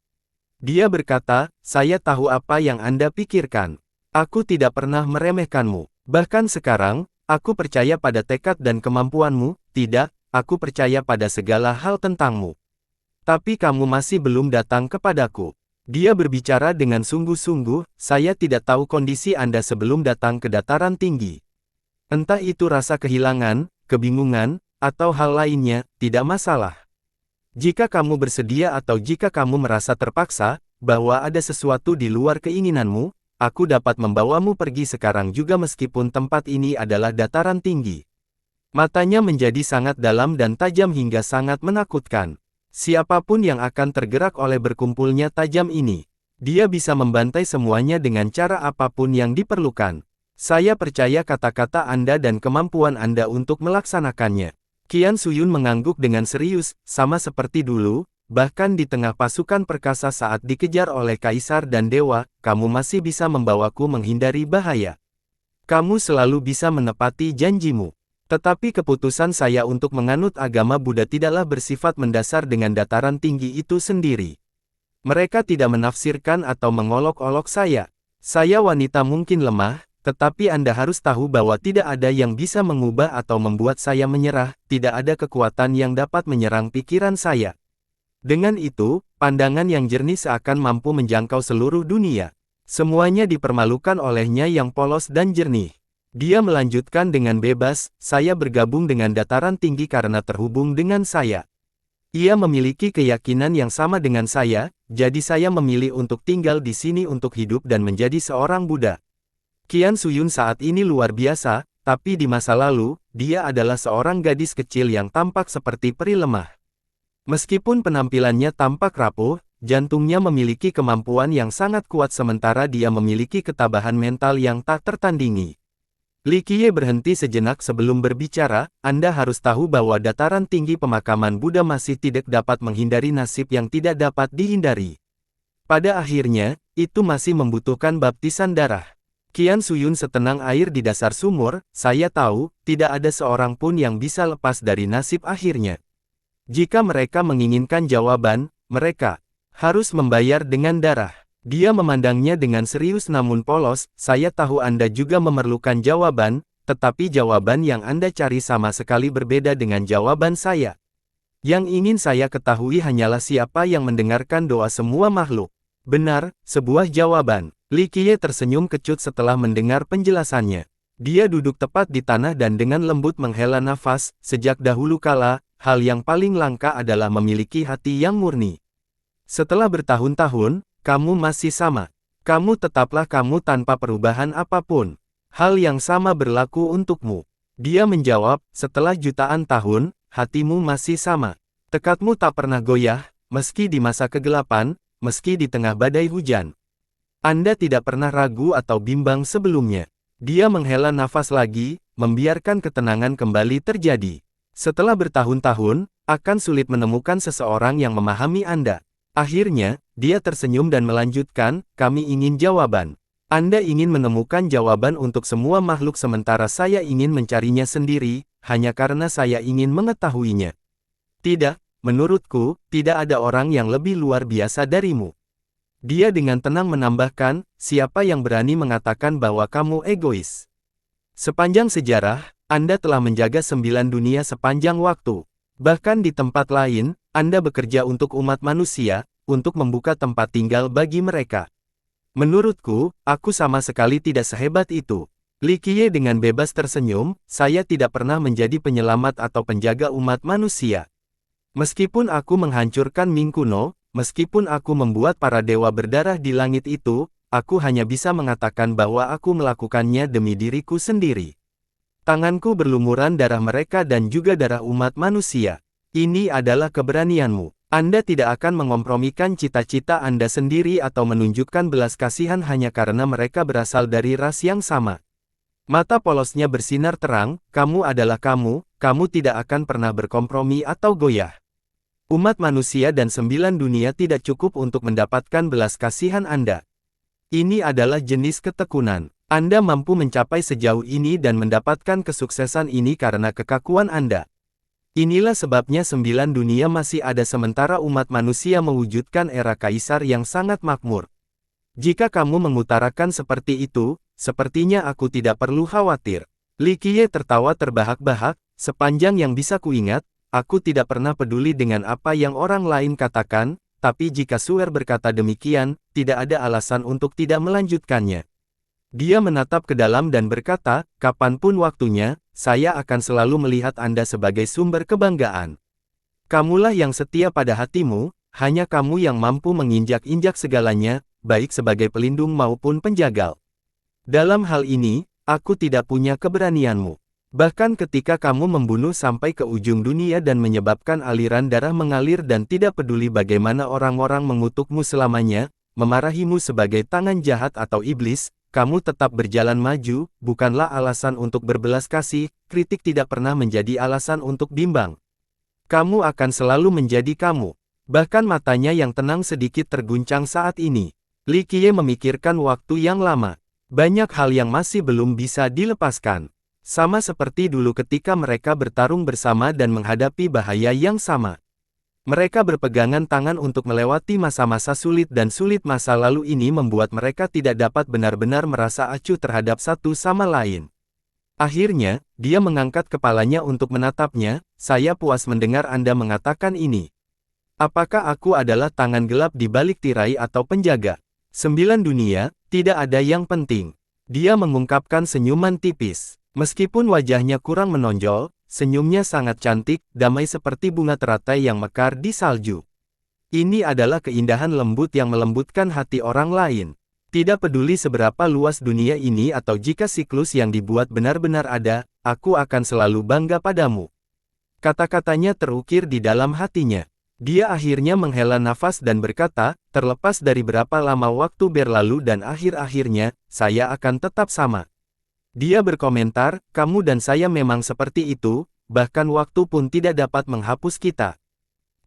Dia berkata, saya tahu apa yang Anda pikirkan. Aku tidak pernah meremehkanmu. Bahkan sekarang, Aku percaya pada tekad dan kemampuanmu, tidak, aku percaya pada segala hal tentangmu. Tapi kamu masih belum datang kepadaku. Dia berbicara dengan sungguh-sungguh, saya tidak tahu kondisi Anda sebelum datang ke dataran tinggi. Entah itu rasa kehilangan, kebingungan, atau hal lainnya, tidak masalah. Jika kamu bersedia atau jika kamu merasa terpaksa, bahwa ada sesuatu di luar keinginanmu, aku dapat membawamu pergi sekarang juga meskipun tempat ini adalah dataran tinggi. Matanya menjadi sangat dalam dan tajam hingga sangat menakutkan. Siapapun yang akan tergerak oleh berkumpulnya tajam ini, dia bisa membantai semuanya dengan cara apapun yang diperlukan. Saya percaya kata-kata Anda dan kemampuan Anda untuk melaksanakannya. Qian Suyun mengangguk dengan serius, sama seperti dulu, bahkan di tengah pasukan perkasa saat dikejar oleh kaisar dan dewa, kamu masih bisa membawaku menghindari bahaya. Kamu selalu bisa menepati janjimu. Tetapi keputusan saya untuk menganut agama Buddha tidaklah bersifat mendasar dengan dataran tinggi itu sendiri. Mereka tidak menafsirkan atau mengolok-olok saya. Saya wanita mungkin lemah, tetapi Anda harus tahu bahwa tidak ada yang bisa mengubah atau membuat saya menyerah, tidak ada kekuatan yang dapat menyerang pikiran saya. Dengan itu, pandangan yang jernih seakan mampu menjangkau seluruh dunia. Semuanya dipermalukan olehnya yang polos dan jernih. Dia melanjutkan dengan bebas, saya bergabung dengan dataran tinggi karena terhubung dengan saya. Ia memiliki keyakinan yang sama dengan saya, jadi saya memilih untuk tinggal di sini untuk hidup dan menjadi seorang Buddha. Qian Suyun saat ini luar biasa, tapi di masa lalu, dia adalah seorang gadis kecil yang tampak seperti peri lemah. Meskipun penampilannya tampak rapuh, jantungnya memiliki kemampuan yang sangat kuat sementara dia memiliki ketabahan mental yang tak tertandingi. Li Qiye berhenti sejenak sebelum berbicara, Anda harus tahu bahwa dataran tinggi pemakaman Buddha masih tidak dapat menghindari nasib yang tidak dapat dihindari. Pada akhirnya, itu masih membutuhkan baptisan darah. Qian Suyun setenang air di dasar sumur, saya tahu, tidak ada seorang pun yang bisa lepas dari nasib akhirnya. Jika mereka menginginkan jawaban, mereka harus membayar dengan darah. Dia memandangnya dengan serius namun polos, saya tahu Anda juga memerlukan jawaban, tetapi jawaban yang Anda cari sama sekali berbeda dengan jawaban saya. Yang ingin saya ketahui hanyalah siapa yang mendengarkan doa semua makhluk. Benar, sebuah jawaban. Li Qiye tersenyum kecut setelah mendengar penjelasannya. Dia duduk tepat di tanah dan dengan lembut menghela nafas, sejak dahulu kala, hal yang paling langka adalah memiliki hati yang murni. Setelah bertahun-tahun, kamu masih sama. Kamu tetaplah kamu tanpa perubahan apapun. Hal yang sama berlaku untukmu. Dia menjawab, setelah jutaan tahun, hatimu masih sama. Tekadmu tak pernah goyah, meski di masa kegelapan, meski di tengah badai hujan. Anda tidak pernah ragu atau bimbang sebelumnya. Dia menghela nafas lagi, membiarkan ketenangan kembali terjadi. Setelah bertahun-tahun, akan sulit menemukan seseorang yang memahami Anda. Akhirnya, dia tersenyum dan melanjutkan, kami ingin jawaban. Anda ingin menemukan jawaban untuk semua makhluk sementara saya ingin mencarinya sendiri, hanya karena saya ingin mengetahuinya. Tidak, menurutku, tidak ada orang yang lebih luar biasa darimu. Dia dengan tenang menambahkan, siapa yang berani mengatakan bahwa kamu egois? Sepanjang sejarah, Anda telah menjaga 9 dunia sepanjang waktu. Bahkan di tempat lain, Anda bekerja untuk umat manusia, untuk membuka tempat tinggal bagi mereka. Menurutku, aku sama sekali tidak sehebat itu. Li Qiye dengan bebas tersenyum, saya tidak pernah menjadi penyelamat atau penjaga umat manusia. Meskipun aku menghancurkan Ming kuno, meskipun aku membuat para dewa berdarah di langit itu, aku hanya bisa mengatakan bahwa aku melakukannya demi diriku sendiri. Tanganku berlumuran darah mereka dan juga darah umat manusia. Ini adalah keberanianmu. Anda tidak akan mengompromikan cita-cita Anda sendiri atau menunjukkan belas kasihan hanya karena mereka berasal dari ras yang sama. Mata polosnya bersinar terang, kamu adalah kamu tidak akan pernah berkompromi atau goyah. Umat manusia dan 9 dunia tidak cukup untuk mendapatkan belas kasihan Anda. Ini adalah jenis ketekunan. Anda mampu mencapai sejauh ini dan mendapatkan kesuksesan ini karena kekakuan Anda. Inilah sebabnya 9 dunia masih ada sementara umat manusia mewujudkan era kaisar yang sangat makmur. Jika kamu mengutarakan seperti itu, sepertinya aku tidak perlu khawatir. Li Qiye tertawa terbahak-bahak, sepanjang yang bisa kuingat, aku tidak pernah peduli dengan apa yang orang lain katakan, tapi jika Suer berkata demikian, tidak ada alasan untuk tidak melanjutkannya. Dia menatap ke dalam dan berkata, kapanpun waktunya, saya akan selalu melihat Anda sebagai sumber kebanggaan. Kamulah yang setia pada hatimu, hanya kamu yang mampu menginjak-injak segalanya, baik sebagai pelindung maupun penjagal. Dalam hal ini, aku tidak punya keberanianmu. Bahkan ketika kamu membunuh sampai ke ujung dunia dan menyebabkan aliran darah mengalir dan tidak peduli bagaimana orang-orang mengutukmu selamanya, memarahimu sebagai tangan jahat atau iblis, kamu tetap berjalan maju, bukanlah alasan untuk berbelas kasih, kritik tidak pernah menjadi alasan untuk bimbang. Kamu akan selalu menjadi kamu. Bahkan matanya yang tenang sedikit terguncang saat ini. Li Qiye memikirkan waktu yang lama. Banyak hal yang masih belum bisa dilepaskan. Sama seperti dulu ketika mereka bertarung bersama dan menghadapi bahaya yang sama. Mereka berpegangan tangan untuk melewati masa-masa sulit dan sulit masa lalu ini membuat mereka tidak dapat benar-benar merasa acuh terhadap satu sama lain. Akhirnya, dia mengangkat kepalanya untuk menatapnya, saya puas mendengar Anda mengatakan ini. Apakah aku adalah tangan gelap di balik tirai atau penjaga? 9 dunia, tidak ada yang penting. Dia mengungkapkan senyuman tipis. Meskipun wajahnya kurang menonjol, senyumnya sangat cantik, damai seperti bunga teratai yang mekar di salju. Ini adalah keindahan lembut yang melembutkan hati orang lain. Tidak peduli seberapa luas dunia ini atau jika siklus yang dibuat benar-benar ada, aku akan selalu bangga padamu. Kata-katanya terukir di dalam hatinya. Dia akhirnya menghela nafas dan berkata, terlepas dari berapa lama waktu berlalu dan akhir-akhirnya, saya akan tetap sama. Dia berkomentar, kamu dan saya memang seperti itu, bahkan waktu pun tidak dapat menghapus kita.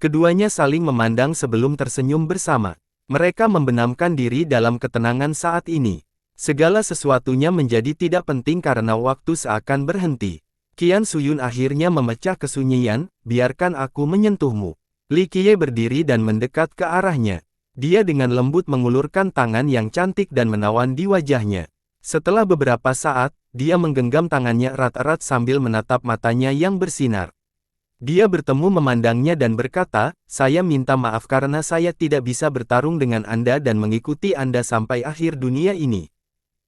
Keduanya saling memandang sebelum tersenyum bersama. Mereka membenamkan diri dalam ketenangan saat ini. Segala sesuatunya menjadi tidak penting karena waktu seakan berhenti. Qian Suyun akhirnya memecah kesunyian, biarkan aku menyentuhmu. Li Qiye berdiri dan mendekat ke arahnya. Dia dengan lembut mengulurkan tangan yang cantik dan menawan di wajahnya. Setelah beberapa saat, dia menggenggam tangannya erat-erat sambil menatap matanya yang bersinar. Dia bertemu memandangnya dan berkata, saya minta maaf karena saya tidak bisa bertarung dengan Anda dan mengikuti Anda sampai akhir dunia ini.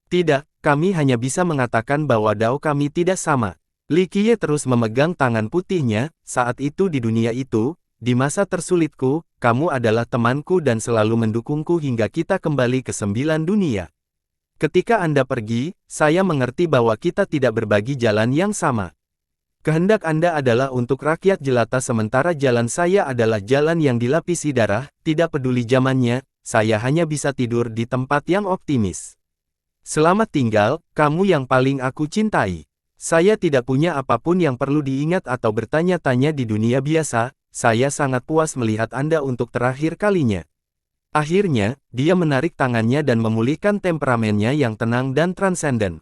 Tidak, kami hanya bisa mengatakan bahwa dao kami tidak sama. Li Qiye terus memegang tangan putihnya, saat itu di dunia itu, di masa tersulitku, kamu adalah temanku dan selalu mendukungku hingga kita kembali ke 9 dunia. Ketika Anda pergi, saya mengerti bahwa kita tidak berbagi jalan yang sama. Kehendak Anda adalah untuk rakyat jelata sementara jalan saya adalah jalan yang dilapisi darah, tidak peduli zamannya, saya hanya bisa tidur di tempat yang optimis. Selamat tinggal, kamu yang paling aku cintai. Saya tidak punya apapun yang perlu diingat atau bertanya-tanya di dunia biasa. Saya sangat puas melihat Anda untuk terakhir kalinya. Akhirnya, dia menarik tangannya dan memulihkan temperamennya yang tenang dan transenden.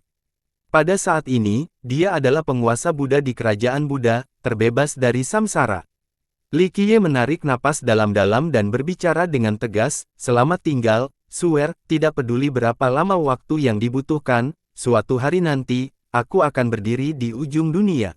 Pada saat ini, dia adalah penguasa Buddha di kerajaan Buddha, terbebas dari samsara. Li Qiye menarik napas dalam-dalam dan berbicara dengan tegas, selamat tinggal, Suer, tidak peduli berapa lama waktu yang dibutuhkan, suatu hari nanti, aku akan berdiri di ujung dunia.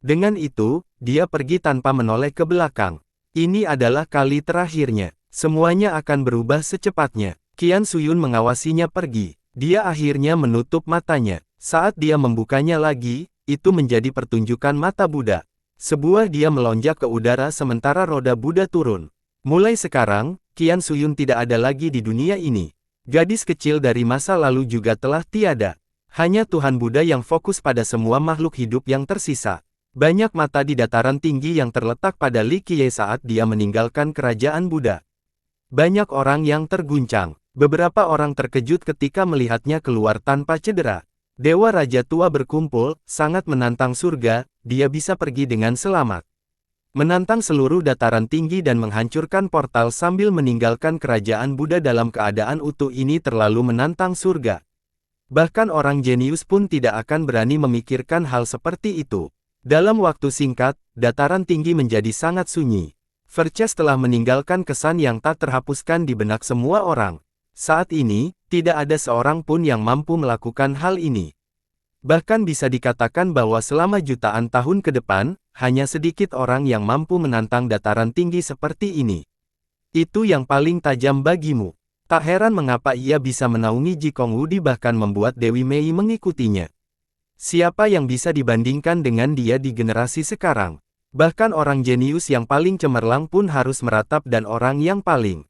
Dengan itu, dia pergi tanpa menoleh ke belakang. Ini adalah kali terakhirnya. Semuanya akan berubah secepatnya. Qian Suyun mengawasinya pergi. Dia akhirnya menutup matanya. Saat dia membukanya lagi, itu menjadi pertunjukan mata Buddha. Sebuah dia melonjak ke udara sementara roda Buddha turun. Mulai sekarang, Qian Suyun tidak ada lagi di dunia ini. Gadis kecil dari masa lalu juga telah tiada. Hanya Tuhan Buddha yang fokus pada semua makhluk hidup yang tersisa. Banyak mata di dataran tinggi yang terletak pada Li Qiye saat dia meninggalkan kerajaan Buddha. Banyak orang yang terguncang. Beberapa orang terkejut ketika melihatnya keluar tanpa cedera. Dewa Raja Tua berkumpul, sangat menantang surga, dia bisa pergi dengan selamat. Menantang seluruh dataran tinggi dan menghancurkan portal sambil meninggalkan kerajaan Buddha dalam keadaan utuh ini terlalu menantang surga. Bahkan orang jenius pun tidak akan berani memikirkan hal seperti itu. Dalam waktu singkat, dataran tinggi menjadi sangat sunyi. Verces telah meninggalkan kesan yang tak terhapuskan di benak semua orang. Saat ini, tidak ada seorang pun yang mampu melakukan hal ini. Bahkan bisa dikatakan bahwa selama jutaan tahun ke depan, hanya sedikit orang yang mampu menantang dataran tinggi seperti ini. Itu yang paling tajam bagimu. Tak heran mengapa ia bisa menaungi Jikong Wudi bahkan membuat Dewi Mei mengikutinya. Siapa yang bisa dibandingkan dengan dia di generasi sekarang? Bahkan orang jenius yang paling cemerlang pun harus meratap dan orang yang paling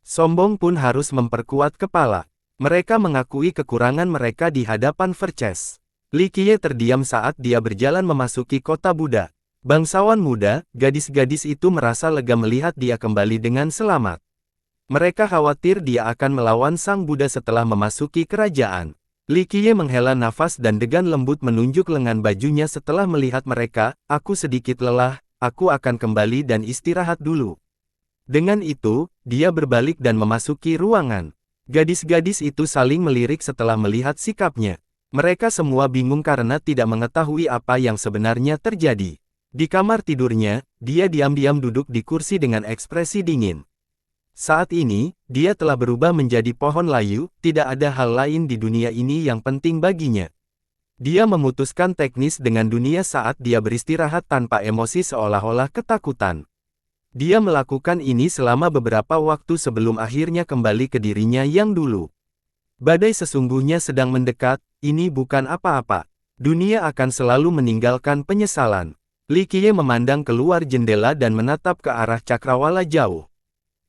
sombong pun harus memperkuat kepala. Mereka mengakui kekurangan mereka di hadapan Verces. Li Qiye terdiam saat dia berjalan memasuki kota Buddha. Bangsawan muda, gadis-gadis itu merasa lega melihat dia kembali dengan selamat. Mereka khawatir dia akan melawan sang Buddha setelah memasuki kerajaan. Li Qiye menghela nafas dan dengan lembut menunjuk lengan bajunya setelah melihat mereka, "Aku sedikit lelah, aku akan kembali dan istirahat dulu." Dengan itu, dia berbalik dan memasuki ruangan. Gadis-gadis itu saling melirik setelah melihat sikapnya. Mereka semua bingung karena tidak mengetahui apa yang sebenarnya terjadi. Di kamar tidurnya, dia diam-diam duduk di kursi dengan ekspresi dingin. Saat ini, dia telah berubah menjadi pohon layu, tidak ada hal lain di dunia ini yang penting baginya. Dia memutuskan teknis dengan dunia saat dia beristirahat tanpa emosi seolah-olah ketakutan. Dia melakukan ini selama beberapa waktu sebelum akhirnya kembali ke dirinya yang dulu. Badai sesungguhnya sedang mendekat, ini bukan apa-apa. Dunia akan selalu meninggalkan penyesalan. Li Qiye memandang keluar jendela dan menatap ke arah cakrawala jauh.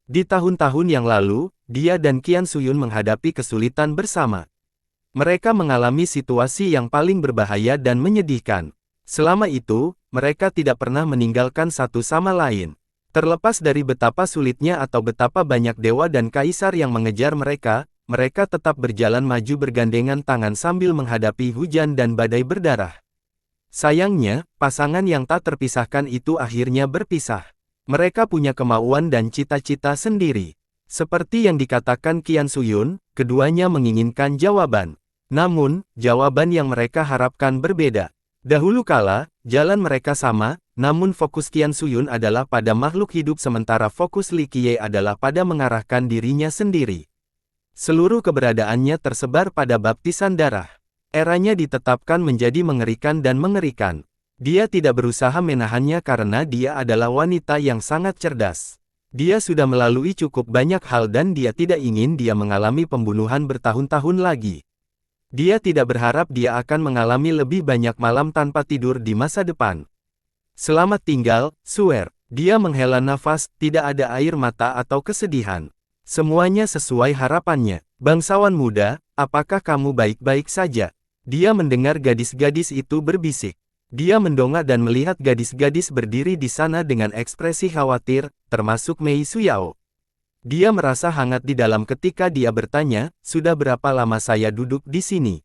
Di tahun-tahun yang lalu, dia dan Qian Suyun menghadapi kesulitan bersama. Mereka mengalami situasi yang paling berbahaya dan menyedihkan. Selama itu, mereka tidak pernah meninggalkan satu sama lain. Terlepas dari betapa sulitnya atau betapa banyak dewa dan kaisar yang mengejar mereka, mereka tetap berjalan maju bergandengan tangan sambil menghadapi hujan dan badai berdarah. Sayangnya, pasangan yang tak terpisahkan itu akhirnya berpisah. Mereka punya kemauan dan cita-cita sendiri. Seperti yang dikatakan Qian Suyun, keduanya menginginkan jawaban. Namun, jawaban yang mereka harapkan berbeda. Dahulu kala, jalan mereka sama, namun fokus Qian Suyun adalah pada makhluk hidup sementara fokus Li Qiye adalah pada mengarahkan dirinya sendiri. Seluruh keberadaannya tersebar pada baptisan darah. Eranya ditetapkan menjadi mengerikan dan mengerikan. Dia tidak berusaha menahannya karena dia adalah wanita yang sangat cerdas. Dia sudah melalui cukup banyak hal dan dia tidak ingin dia mengalami pembunuhan bertahun-tahun lagi. Dia tidak berharap dia akan mengalami lebih banyak malam tanpa tidur di masa depan. Selamat tinggal, Suer. Dia menghela nafas, tidak ada air mata atau kesedihan. Semuanya sesuai harapannya. Bangsawan muda, apakah kamu baik-baik saja? Dia mendengar gadis-gadis itu berbisik. Dia mendongak dan melihat gadis-gadis berdiri di sana dengan ekspresi khawatir, termasuk Mei Suyao. Dia merasa hangat di dalam ketika dia bertanya, "Sudah berapa lama saya duduk di sini?"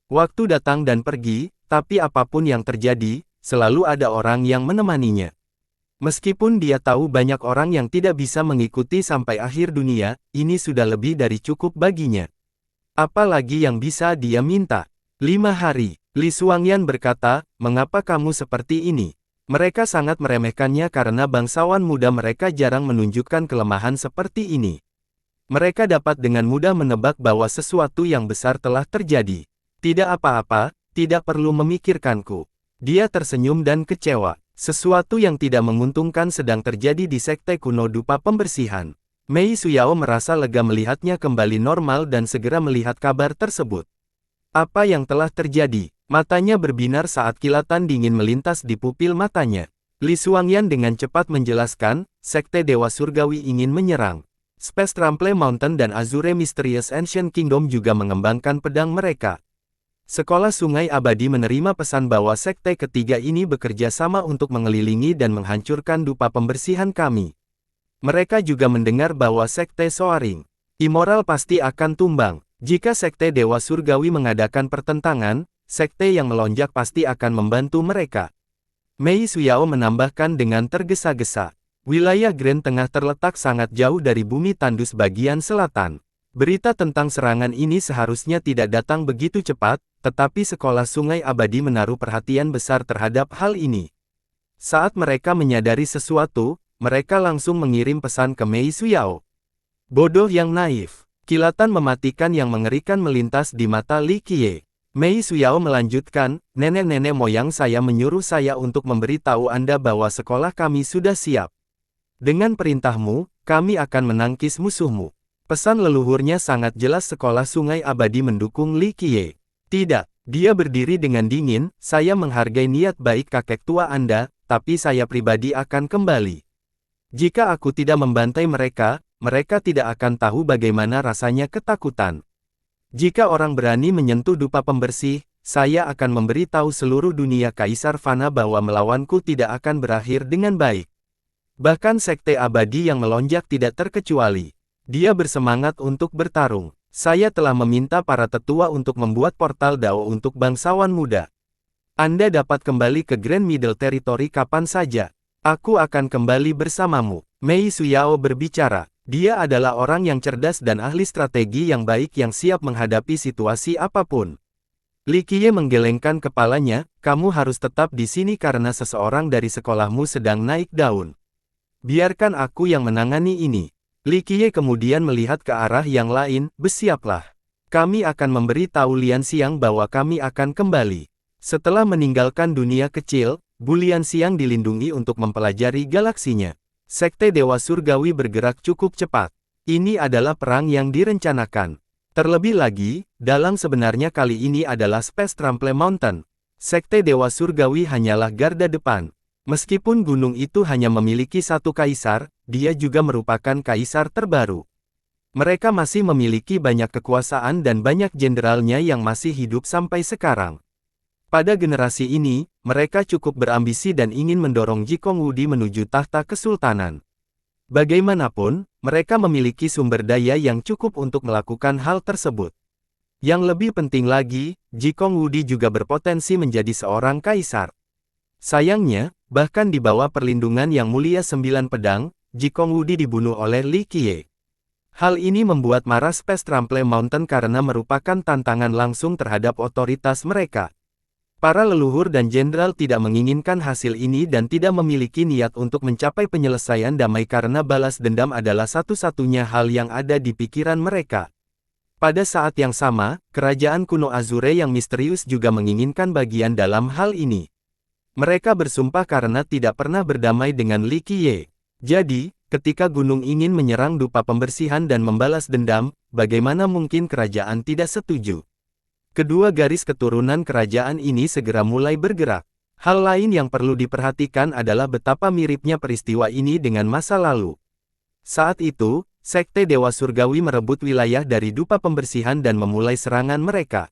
Waktu datang dan pergi, tapi apapun yang terjadi, selalu ada orang yang menemaninya. Meskipun dia tahu banyak orang yang tidak bisa mengikuti sampai akhir dunia, ini sudah lebih dari cukup baginya. Apalagi yang bisa dia minta? 5 hari. Li Xuangyan berkata, "Mengapa kamu seperti ini?" Mereka sangat meremehkannya karena bangsawan muda mereka jarang menunjukkan kelemahan seperti ini. Mereka dapat dengan mudah menebak bahwa sesuatu yang besar telah terjadi. "Tidak apa-apa, tidak perlu memikirkanku." Dia tersenyum dan kecewa. Sesuatu yang tidak menguntungkan sedang terjadi di sekte kuno dupa pembersihan. Mei Suyao merasa lega melihatnya kembali normal dan segera melihat kabar tersebut. Apa yang telah terjadi? Matanya berbinar saat kilatan dingin melintas di pupil matanya. Li Xuangyan dengan cepat menjelaskan, sekte Dewa Surgawi ingin menyerang. Space Trample Mountain dan Azure Mysterious Ancient Kingdom juga mengembangkan pedang mereka. Sekolah Sungai Abadi menerima pesan bahwa sekte ketiga ini bekerja sama untuk mengelilingi dan menghancurkan dupa pembersihan kami. Mereka juga mendengar bahwa sekte Soaring Immoral pasti akan tumbang. Jika sekte Dewa Surgawi mengadakan pertentangan, sekte yang melonjak pasti akan membantu mereka. Mei Suyao menambahkan dengan tergesa-gesa. Wilayah Grand Tengah terletak sangat jauh dari bumi tandus bagian selatan. Berita tentang serangan ini seharusnya tidak datang begitu cepat, tetapi Sekolah Sungai Abadi menaruh perhatian besar terhadap hal ini. Saat mereka menyadari sesuatu, mereka langsung mengirim pesan ke Mei Suyao. Bodoh yang naif. Kilatan mematikan yang mengerikan melintas di mata Li Qiye. Mei Suyao melanjutkan, nenek-nenek moyang saya menyuruh saya untuk memberitahu Anda bahwa sekolah kami sudah siap. Dengan perintahmu, kami akan menangkis musuhmu. Pesan leluhurnya sangat jelas. Sekolah Sungai Abadi mendukung Li Qiye. Tidak, dia berdiri dengan dingin, saya menghargai niat baik kakek tua Anda, tapi saya pribadi akan kembali. Jika aku tidak membantai mereka, mereka tidak akan tahu bagaimana rasanya ketakutan. Jika orang berani menyentuh dupa pembersih, saya akan memberitahu seluruh dunia Kaisar Fana bahwa melawanku tidak akan berakhir dengan baik. Bahkan Sekte Abadi yang melonjak tidak terkecuali. Dia bersemangat untuk bertarung. Saya telah meminta para tetua untuk membuat portal Dao untuk bangsawan muda. Anda dapat kembali ke Grand Middle Territory kapan saja. Aku akan kembali bersamamu. Mei Suyao berbicara. Dia adalah orang yang cerdas dan ahli strategi yang baik yang siap menghadapi situasi apapun. Li Qiye menggelengkan kepalanya, kamu harus tetap di sini karena seseorang dari sekolahmu sedang naik daun. Biarkan aku yang menangani ini. Li Qiye kemudian melihat ke arah yang lain, bersiaplah. Kami akan memberitahu Lian Xiang bahwa kami akan kembali. Setelah meninggalkan dunia kecil, Bu Lian Xiang dilindungi untuk mempelajari galaksinya. Sekte Dewa Surgawi bergerak cukup cepat. Ini adalah perang yang direncanakan. Terlebih lagi, dalang sebenarnya kali ini adalah Space Trample Mountain. Sekte Dewa Surgawi hanyalah garda depan. Meskipun gunung itu hanya memiliki satu kaisar, dia juga merupakan kaisar terbaru. Mereka masih memiliki banyak kekuasaan dan banyak jenderalnya yang masih hidup sampai sekarang. Pada generasi ini, mereka cukup berambisi dan ingin mendorong Jikong Wudi menuju tahta kesultanan. Bagaimanapun, mereka memiliki sumber daya yang cukup untuk melakukan hal tersebut. Yang lebih penting lagi, Jikong Wudi juga berpotensi menjadi seorang kaisar. Sayangnya, bahkan di bawah perlindungan Yang Mulia Sembilan Pedang, Jikong Wudi dibunuh oleh Li Qiye. Hal ini membuat marah Space Trample Mountain karena merupakan tantangan langsung terhadap otoritas mereka. Para leluhur dan jenderal tidak menginginkan hasil ini dan tidak memiliki niat untuk mencapai penyelesaian damai karena balas dendam adalah satu-satunya hal yang ada di pikiran mereka. Pada saat yang sama, kerajaan kuno Azure yang misterius juga menginginkan bagian dalam hal ini. Mereka bersumpah karena tidak pernah berdamai dengan Li Qiye. Jadi, ketika gunung ingin menyerang dupa pembersihan dan membalas dendam, bagaimana mungkin kerajaan tidak setuju? Kedua garis keturunan kerajaan ini segera mulai bergerak. Hal lain yang perlu diperhatikan adalah betapa miripnya peristiwa ini dengan masa lalu. Saat itu, Sekte Dewa Surgawi merebut wilayah dari dupa pembersihan dan memulai serangan mereka.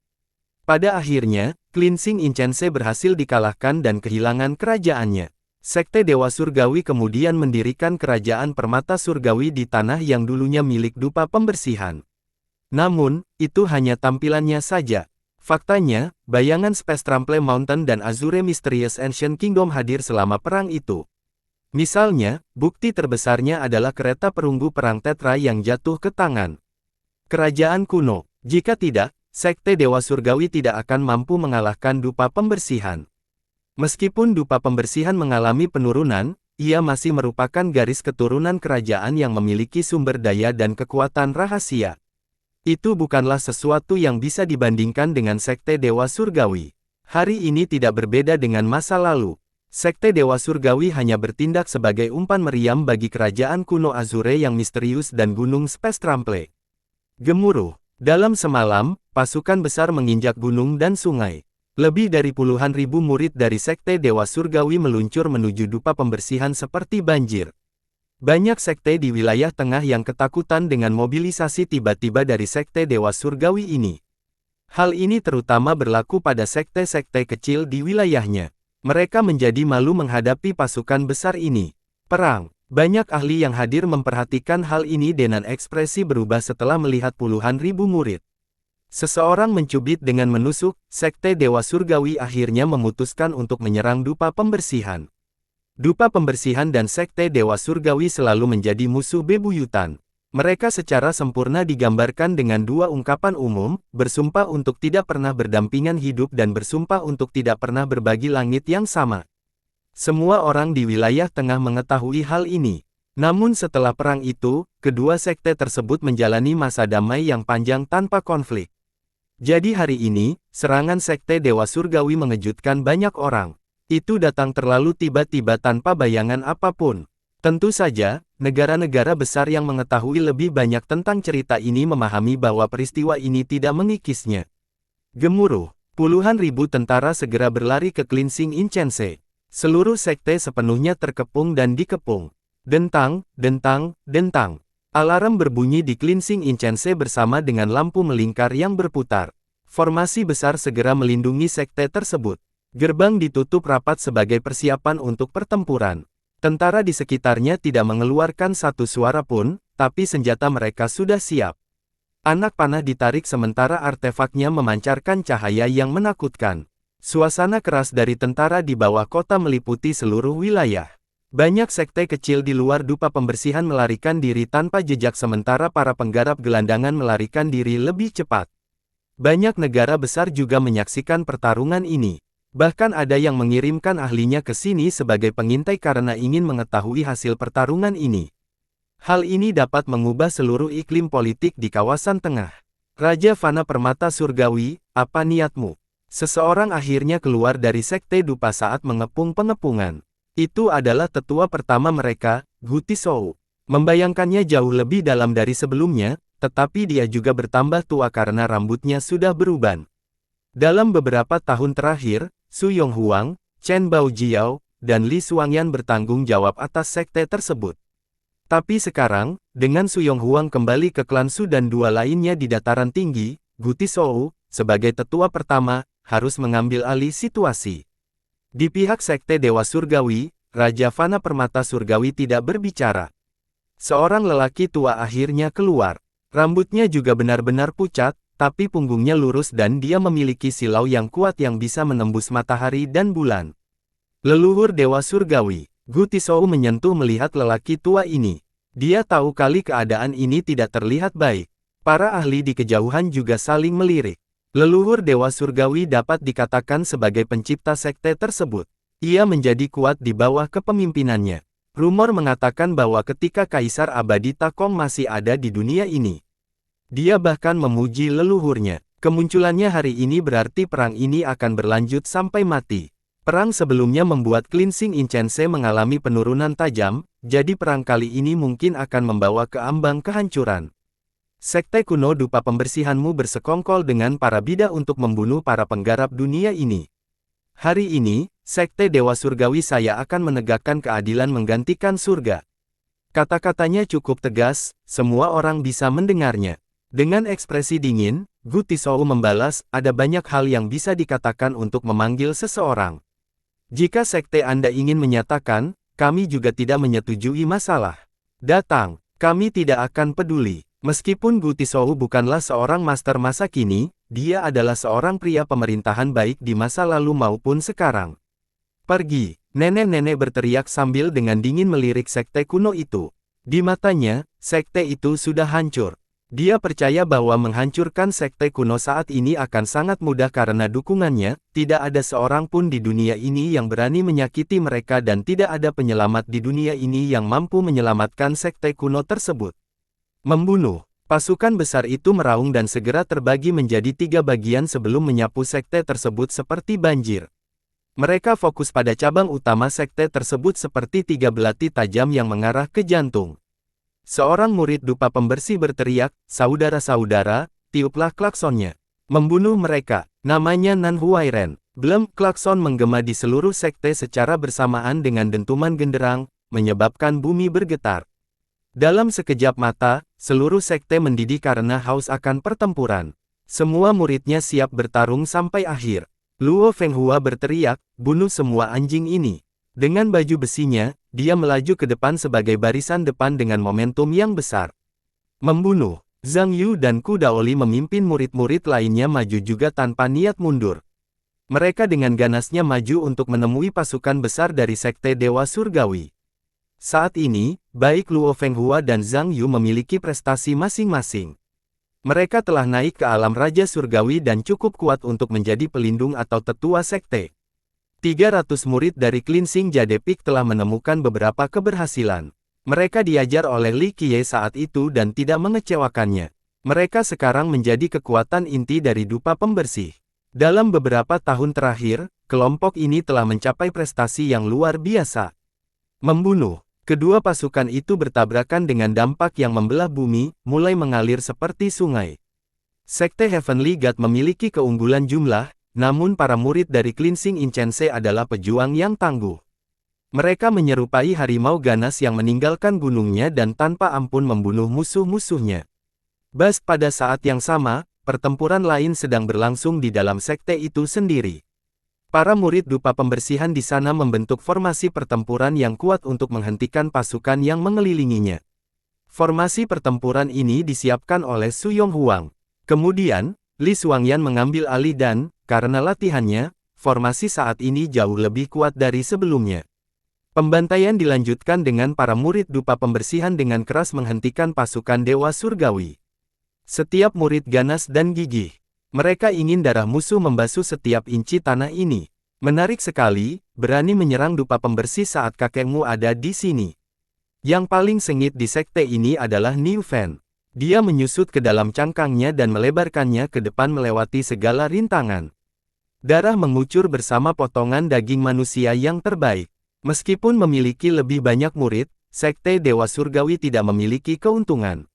Pada akhirnya, Cleansing Incense berhasil dikalahkan dan kehilangan kerajaannya. Sekte Dewa Surgawi kemudian mendirikan kerajaan permata surgawi di tanah yang dulunya milik dupa pembersihan. Namun, itu hanya tampilannya saja. Faktanya, bayangan Space Trample Mountain dan Azure Mysterious Ancient Kingdom hadir selama perang itu. Misalnya, bukti terbesarnya adalah kereta perunggu perang Tetra yang jatuh ke tangan kerajaan kuno. Jika tidak, Sekte Dewa Surgawi tidak akan mampu mengalahkan dupa pembersihan. Meskipun dupa pembersihan mengalami penurunan, ia masih merupakan garis keturunan kerajaan yang memiliki sumber daya dan kekuatan rahasia. Itu bukanlah sesuatu yang bisa dibandingkan dengan Sekte Dewa Surgawi. Hari ini tidak berbeda dengan masa lalu. Sekte Dewa Surgawi hanya bertindak sebagai umpan meriam bagi kerajaan kuno Azure yang misterius dan gunung Space Trample. Gemuruh. Dalam semalam, pasukan besar menginjak gunung dan sungai. Lebih dari puluhan ribu murid dari Sekte Dewa Surgawi meluncur menuju dupa pembersihan seperti banjir. Banyak sekte di wilayah tengah yang ketakutan dengan mobilisasi tiba-tiba dari Sekte Dewa Surgawi ini. Hal ini terutama berlaku pada sekte-sekte kecil di wilayahnya. Mereka menjadi malu menghadapi pasukan besar ini. Perang. Banyak ahli yang hadir memperhatikan hal ini dan ekspresi berubah setelah melihat puluhan ribu murid. Seseorang mencubit dengan menusuk, Sekte Dewa Surgawi akhirnya memutuskan untuk menyerang dupa pembersihan. Dupa pembersihan dan Sekte Dewa Surgawi selalu menjadi musuh bebuyutan. Mereka secara sempurna digambarkan dengan dua ungkapan umum, bersumpah untuk tidak pernah berdampingan hidup dan bersumpah untuk tidak pernah berbagi langit yang sama. Semua orang di wilayah tengah mengetahui hal ini. Namun setelah perang itu, kedua sekte tersebut menjalani masa damai yang panjang tanpa konflik. Jadi hari ini, serangan Sekte Dewa Surgawi mengejutkan banyak orang. Itu datang terlalu tiba-tiba tanpa bayangan apapun. Tentu saja, negara-negara besar yang mengetahui lebih banyak tentang cerita ini memahami bahwa peristiwa ini tidak mengikisnya. Gemuruh, puluhan ribu tentara segera berlari ke Cleansing Incense. Seluruh sekte sepenuhnya terkepung dan dikepung. Dentang, dentang, dentang. Alarm berbunyi di Cleansing Incense bersama dengan lampu melingkar yang berputar. Formasi besar segera melindungi sekte tersebut. Gerbang ditutup rapat sebagai persiapan untuk pertempuran. Tentara di sekitarnya tidak mengeluarkan satu suara pun, tapi senjata mereka sudah siap. Anak panah ditarik sementara artefaknya memancarkan cahaya yang menakutkan. Suasana keras dari tentara di bawah kota meliputi seluruh wilayah. Banyak sekte kecil di luar dupa pembersihan melarikan diri tanpa jejak sementara para penggarap gelandangan melarikan diri lebih cepat. Banyak negara besar juga menyaksikan pertarungan ini. Bahkan ada yang mengirimkan ahlinya ke sini sebagai pengintai karena ingin mengetahui hasil pertarungan ini. Hal ini dapat mengubah seluruh iklim politik di kawasan tengah. Raja Fana Permata Surgawi, apa niatmu? Seseorang akhirnya keluar dari sekte dupa saat mengepung pengepungan. Itu adalah tetua pertama mereka, Gu Tizhou. Membayangkannya jauh lebih dalam dari sebelumnya, tetapi dia juga bertambah tua karena rambutnya sudah beruban. Dalam beberapa tahun terakhir, Su Yonghuang, Chen Baojiao, dan Li Xuanyan bertanggung jawab atas sekte tersebut. Tapi sekarang, dengan Su Yonghuang kembali ke klan Su dan dua lainnya di dataran tinggi, Gu Tizhou, sebagai tetua pertama, harus mengambil alih situasi. Di pihak sekte Dewa Surgawi, Raja Fana Permata Surgawi tidak berbicara. Seorang lelaki tua akhirnya keluar. Rambutnya juga benar-benar pucat, tapi punggungnya lurus dan dia memiliki silau yang kuat yang bisa menembus matahari dan bulan. Leluhur Dewa Surgawi, Gu Tizhou menyentuh melihat lelaki tua ini. Dia tahu kali keadaan ini tidak terlihat baik. Para ahli di kejauhan juga saling melirik. Leluhur Dewa Surgawi dapat dikatakan sebagai pencipta sekte tersebut. Ia menjadi kuat di bawah kepemimpinannya. Rumor mengatakan bahwa ketika Kaisar Abadi Takong masih ada di dunia ini, dia bahkan memuji leluhurnya. Kemunculannya hari ini berarti perang ini akan berlanjut sampai mati. Perang sebelumnya membuat Cleansing Incense mengalami penurunan tajam, jadi perang kali ini mungkin akan membawa ke ambang kehancuran. Sekte kuno dupa pembersihanmu bersekongkol dengan para bidah untuk membunuh para penggarap dunia ini. Hari ini, Sekte Dewa Surgawi saya akan menegakkan keadilan menggantikan surga. Kata-katanya cukup tegas, semua orang bisa mendengarnya. Dengan ekspresi dingin, Gu Tizhou membalas, ada banyak hal yang bisa dikatakan untuk memanggil seseorang. Jika sekte Anda ingin menyatakan, kami juga tidak menyetujui masalah. Datang, kami tidak akan peduli. Meskipun Gu Tizhou bukanlah seorang master masa kini, dia adalah seorang pria pemerintahan baik di masa lalu maupun sekarang. Pergi, nenek-nenek berteriak sambil dengan dingin melirik sekte kuno itu. Di matanya, sekte itu sudah hancur. Dia percaya bahwa menghancurkan sekte kuno saat ini akan sangat mudah karena dukungannya, tidak ada seorang pun di dunia ini yang berani menyakiti mereka dan tidak ada penyelamat di dunia ini yang mampu menyelamatkan sekte kuno tersebut. Membunuh. Pasukan besar itu meraung dan segera terbagi menjadi 3 bagian sebelum menyapu sekte tersebut seperti banjir. Mereka fokus pada cabang utama sekte tersebut seperti 3 belati tajam yang mengarah ke jantung. Seorang murid dupa pembersih berteriak, saudara-saudara, tiuplah klaksonnya. Membunuh mereka, namanya Nan Huairen. Blem, klakson menggema di seluruh sekte secara bersamaan dengan dentuman genderang, menyebabkan bumi bergetar. Dalam sekejap mata, seluruh sekte mendidih karena haus akan pertempuran. Semua muridnya siap bertarung sampai akhir. Luo Fenghua berteriak, bunuh semua anjing ini. Dengan baju besinya, dia melaju ke depan sebagai barisan depan dengan momentum yang besar. Membunuh. Zhang Yu dan Ku Daoli memimpin murid-murid lainnya maju juga tanpa niat mundur. Mereka dengan ganasnya maju untuk menemui pasukan besar dari Sekte Dewa Surgawi. Saat ini, baik Luo Fenghua dan Zhang Yu memiliki prestasi masing-masing. Mereka telah naik ke alam Raja Surgawi dan cukup kuat untuk menjadi pelindung atau tetua sekte. 300 murid dari Cleansing Jade Peak telah menemukan beberapa keberhasilan. Mereka diajar oleh Li Qiye saat itu dan tidak mengecewakannya. Mereka sekarang menjadi kekuatan inti dari dupa pembersih. Dalam beberapa tahun terakhir, kelompok ini telah mencapai prestasi yang luar biasa. Membunuh. Kedua pasukan itu bertabrakan dengan dampak yang membelah bumi, mulai mengalir seperti sungai. Sekte Heavenly God memiliki keunggulan jumlah, namun para murid dari Cleansing Incense adalah pejuang yang tangguh. Mereka menyerupai harimau ganas yang meninggalkan gunungnya dan tanpa ampun membunuh musuh-musuhnya. Pada saat yang sama, pertempuran lain sedang berlangsung di dalam sekte itu sendiri. Para murid dupa pembersihan di sana membentuk formasi pertempuran yang kuat untuk menghentikan pasukan yang mengelilinginya. Formasi pertempuran ini disiapkan oleh Su Yonghuang. Kemudian, Li Xuangyan mengambil alih dan, karena latihannya, formasi saat ini jauh lebih kuat dari sebelumnya. Pembantaian dilanjutkan dengan para murid dupa pembersihan dengan keras menghentikan pasukan Dewa Surgawi. Setiap murid ganas dan gigih. Mereka ingin darah musuh membasuh setiap inci tanah ini. Menarik sekali, berani menyerang dupa pembersih saat kakekmu ada di sini. Yang paling sengit di sekte ini adalah Niu Fan. Dia menyusut ke dalam cangkangnya dan melebarkannya ke depan melewati segala rintangan. Darah mengucur bersama potongan daging manusia yang terbaik. Meskipun memiliki lebih banyak murid, sekte Dewa Surgawi tidak memiliki keuntungan.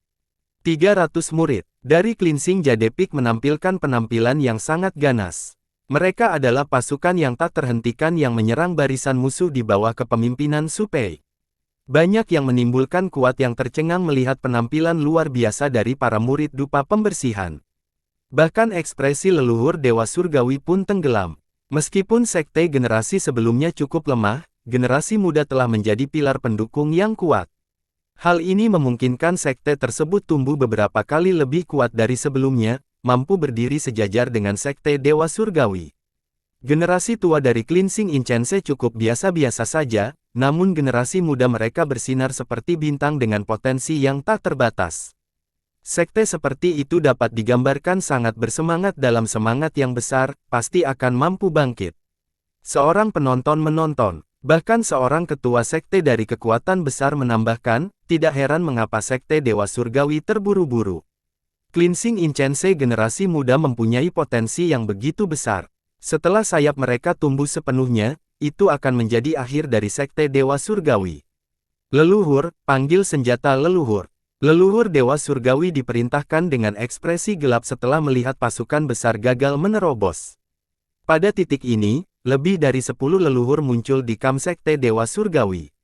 300 murid dari Cleansing Jade Peak menampilkan penampilan yang sangat ganas. Mereka adalah pasukan yang tak terhentikan yang menyerang barisan musuh di bawah kepemimpinan Su Pei. Banyak yang menimbulkan kuat yang tercengang melihat penampilan luar biasa dari para murid dupa pembersihan. Bahkan ekspresi leluhur Dewa Surgawi pun tenggelam. Meskipun sekte generasi sebelumnya cukup lemah, generasi muda telah menjadi pilar pendukung yang kuat. Hal ini memungkinkan sekte tersebut tumbuh beberapa kali lebih kuat dari sebelumnya, mampu berdiri sejajar dengan sekte Dewa Surgawi. Generasi tua dari Cleansing Incense cukup biasa-biasa saja, namun generasi muda mereka bersinar seperti bintang dengan potensi yang tak terbatas. Sekte seperti itu dapat digambarkan sangat bersemangat dalam semangat yang besar, pasti akan mampu bangkit. Seorang penonton menonton. Bahkan seorang ketua sekte dari kekuatan besar menambahkan, tidak heran mengapa sekte Dewa Surgawi terburu-buru. Cleansing Incense generasi muda mempunyai potensi yang begitu besar. Setelah sayap mereka tumbuh sepenuhnya, itu akan menjadi akhir dari sekte Dewa Surgawi. Leluhur, panggil senjata leluhur. Leluhur Dewa Surgawi diperintahkan dengan ekspresi gelap setelah melihat pasukan besar gagal menerobos. Pada titik ini, lebih dari 10 leluhur muncul di kamp sekte Dewa Surgawi.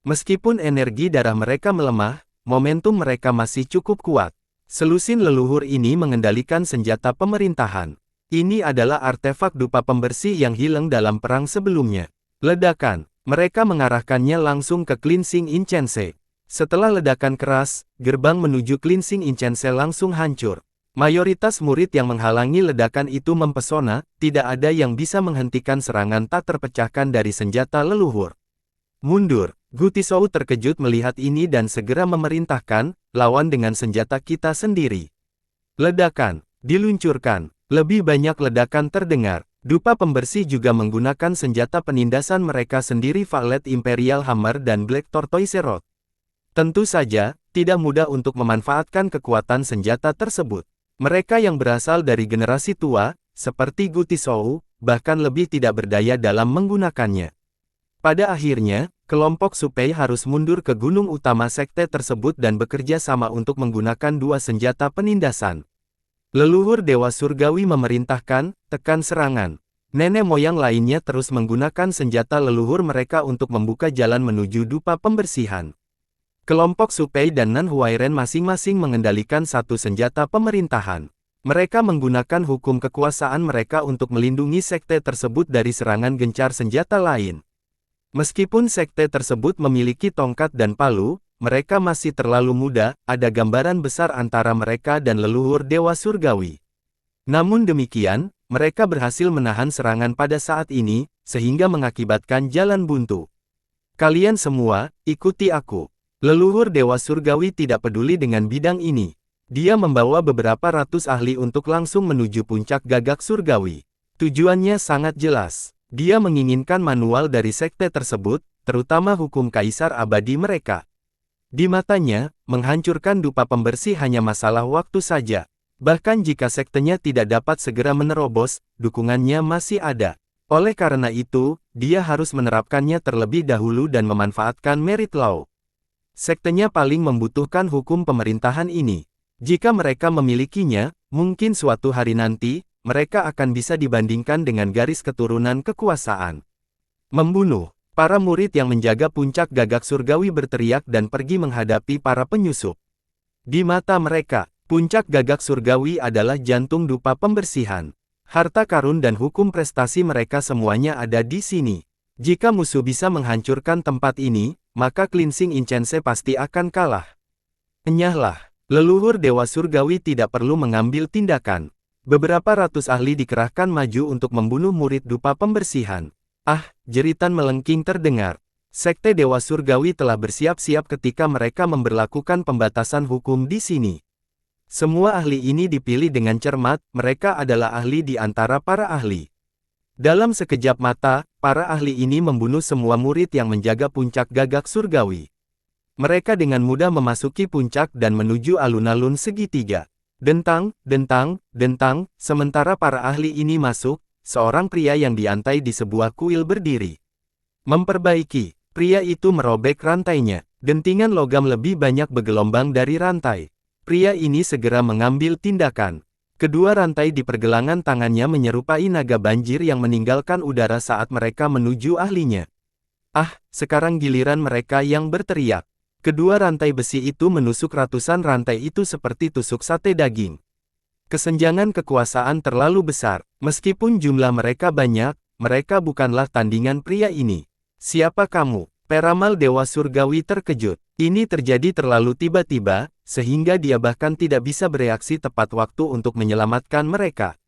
Meskipun energi darah mereka melemah, momentum mereka masih cukup kuat. Selusin leluhur ini mengendalikan senjata pemerintahan. Ini adalah artefak dupa pembersih yang hilang dalam perang sebelumnya. Ledakan. Mereka mengarahkannya langsung ke Cleansing Incense. Setelah ledakan keras, gerbang menuju Cleansing Incense langsung hancur. Mayoritas murid yang menghalangi ledakan itu mempesona, tidak ada yang bisa menghentikan serangan tak terpecahkan dari senjata leluhur. Mundur. Gutisou terkejut melihat ini dan segera memerintahkan, lawan dengan senjata kita sendiri. Ledakan. Diluncurkan. Lebih banyak ledakan terdengar. Dupa pembersih juga menggunakan senjata penindasan mereka sendiri Violet Imperial Hammer dan Black Tortoise Rod. Tentu saja, tidak mudah untuk memanfaatkan kekuatan senjata tersebut. Mereka yang berasal dari generasi tua, seperti Gutisou, bahkan lebih tidak berdaya dalam menggunakannya. Pada akhirnya, kelompok Su Pei harus mundur ke gunung utama sekte tersebut dan bekerja sama untuk menggunakan dua senjata penindasan. Leluhur Dewa Surgawi memerintahkan, tekan serangan. Nenek moyang lainnya terus menggunakan senjata leluhur mereka untuk membuka jalan menuju dupa pembersihan. Kelompok Su Pei dan Nan Huairen masing-masing mengendalikan satu senjata pemerintahan. Mereka menggunakan hukum kekuasaan mereka untuk melindungi sekte tersebut dari serangan gencar senjata lain. Meskipun sekte tersebut memiliki tongkat dan palu, mereka masih terlalu muda, ada gambaran besar antara mereka dan leluhur Dewa Surgawi. Namun demikian, mereka berhasil menahan serangan pada saat ini, sehingga mengakibatkan jalan buntu. Kalian semua, ikuti aku. Leluhur Dewa Surgawi tidak peduli dengan bidang ini. Dia membawa beberapa ratus ahli untuk langsung menuju puncak gagak surgawi. Tujuannya sangat jelas. Dia menginginkan manual dari sekte tersebut, terutama hukum kaisar abadi mereka. Di matanya, menghancurkan dupa pembersih hanya masalah waktu saja. Bahkan jika sektenya tidak dapat segera menerobos, dukungannya masih ada. Oleh karena itu, dia harus menerapkannya terlebih dahulu dan memanfaatkan merit law. Sektenya paling membutuhkan hukum pemerintahan ini. Jika mereka memilikinya, mungkin suatu hari nanti, mereka akan bisa dibandingkan dengan garis keturunan kekuasaan. Membunuh. Para murid yang menjaga puncak gagak surgawi berteriak dan pergi menghadapi para penyusup. Di mata mereka, puncak gagak surgawi adalah jantung dupa pembersihan. Harta karun dan hukum prestasi mereka semuanya ada di sini. Jika musuh bisa menghancurkan tempat ini, maka cleansing incense pasti akan kalah. Enyahlah, leluhur Dewa Surgawi tidak perlu mengambil tindakan. Beberapa ratus ahli dikerahkan maju untuk membunuh murid dupa pembersihan. Ah, jeritan melengking terdengar. Sekte Dewa Surgawi telah bersiap-siap ketika mereka memberlakukan pembatasan hukum di sini. Semua ahli ini dipilih dengan cermat, mereka adalah ahli di antara para ahli. Dalam sekejap mata, para ahli ini membunuh semua murid yang menjaga puncak gagak surgawi. Mereka dengan mudah memasuki puncak dan menuju alun-alun segitiga. Dentang, dentang, dentang, sementara para ahli ini masuk, seorang pria yang diantai di sebuah kuil berdiri. Memperbaiki, pria itu merobek rantainya. Dentingan logam lebih banyak bergelombang dari rantai. Pria ini segera mengambil tindakan. Kedua rantai di pergelangan tangannya menyerupai naga banjir yang meninggalkan udara saat mereka menuju ahlinya. Ah, sekarang giliran mereka yang berteriak. Kedua rantai besi itu menusuk ratusan rantai itu seperti tusuk sate daging. Kesenjangan kekuasaan terlalu besar. Meskipun jumlah mereka banyak, mereka bukanlah tandingan pria ini. Siapa kamu? Peramal Dewa Surgawi terkejut. Ini terjadi terlalu tiba-tiba, sehingga dia bahkan tidak bisa bereaksi tepat waktu untuk menyelamatkan mereka.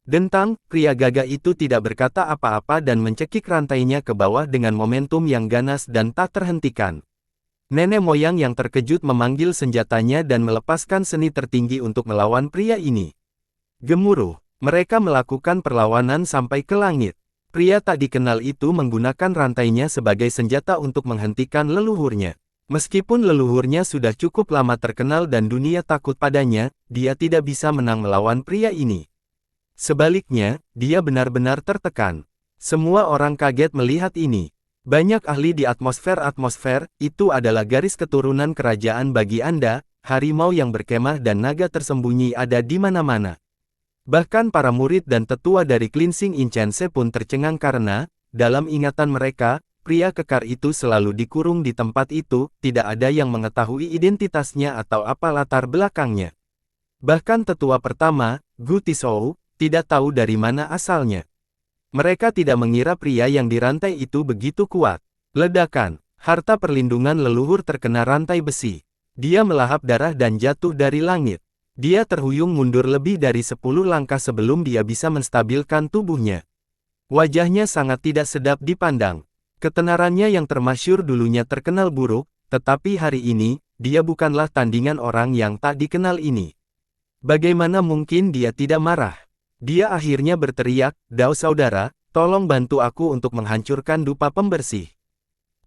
Dentang, pria gagah itu tidak berkata apa-apa dan mencekik rantainya ke bawah dengan momentum yang ganas dan tak terhentikan. Nenek moyang yang terkejut memanggil senjatanya dan melepaskan seni tertinggi untuk melawan pria ini. Gemuruh, mereka melakukan perlawanan sampai ke langit. Pria tak dikenal itu menggunakan rantainya sebagai senjata untuk menghentikan leluhurnya. Meskipun leluhurnya sudah cukup lama terkenal dan dunia takut padanya, dia tidak bisa menang melawan pria ini. Sebaliknya, dia benar-benar tertekan. Semua orang kaget melihat ini. Banyak ahli di atmosfer itu adalah garis keturunan kerajaan bagi Anda, harimau yang berkemah dan naga tersembunyi ada di mana-mana. Bahkan para murid dan tetua dari Cleansing Incense pun tercengang karena, dalam ingatan mereka, pria kekar itu selalu dikurung di tempat itu, tidak ada yang mengetahui identitasnya atau apa latar belakangnya. Bahkan tetua pertama, Gu Tizhou, tidak tahu dari mana asalnya. Mereka tidak mengira pria yang dirantai itu begitu kuat. Ledakan, harta perlindungan leluhur terkena rantai besi. Dia melahap darah dan jatuh dari langit. Dia terhuyung mundur lebih dari 10 langkah sebelum dia bisa menstabilkan tubuhnya. Wajahnya sangat tidak sedap dipandang. Ketenarannya yang termasyhur dulunya terkenal buruk, tetapi hari ini, dia bukanlah tandingan orang yang tak dikenal ini. Bagaimana mungkin dia tidak marah? Dia akhirnya berteriak, "Dao saudara, tolong bantu aku untuk menghancurkan dupa pembersih."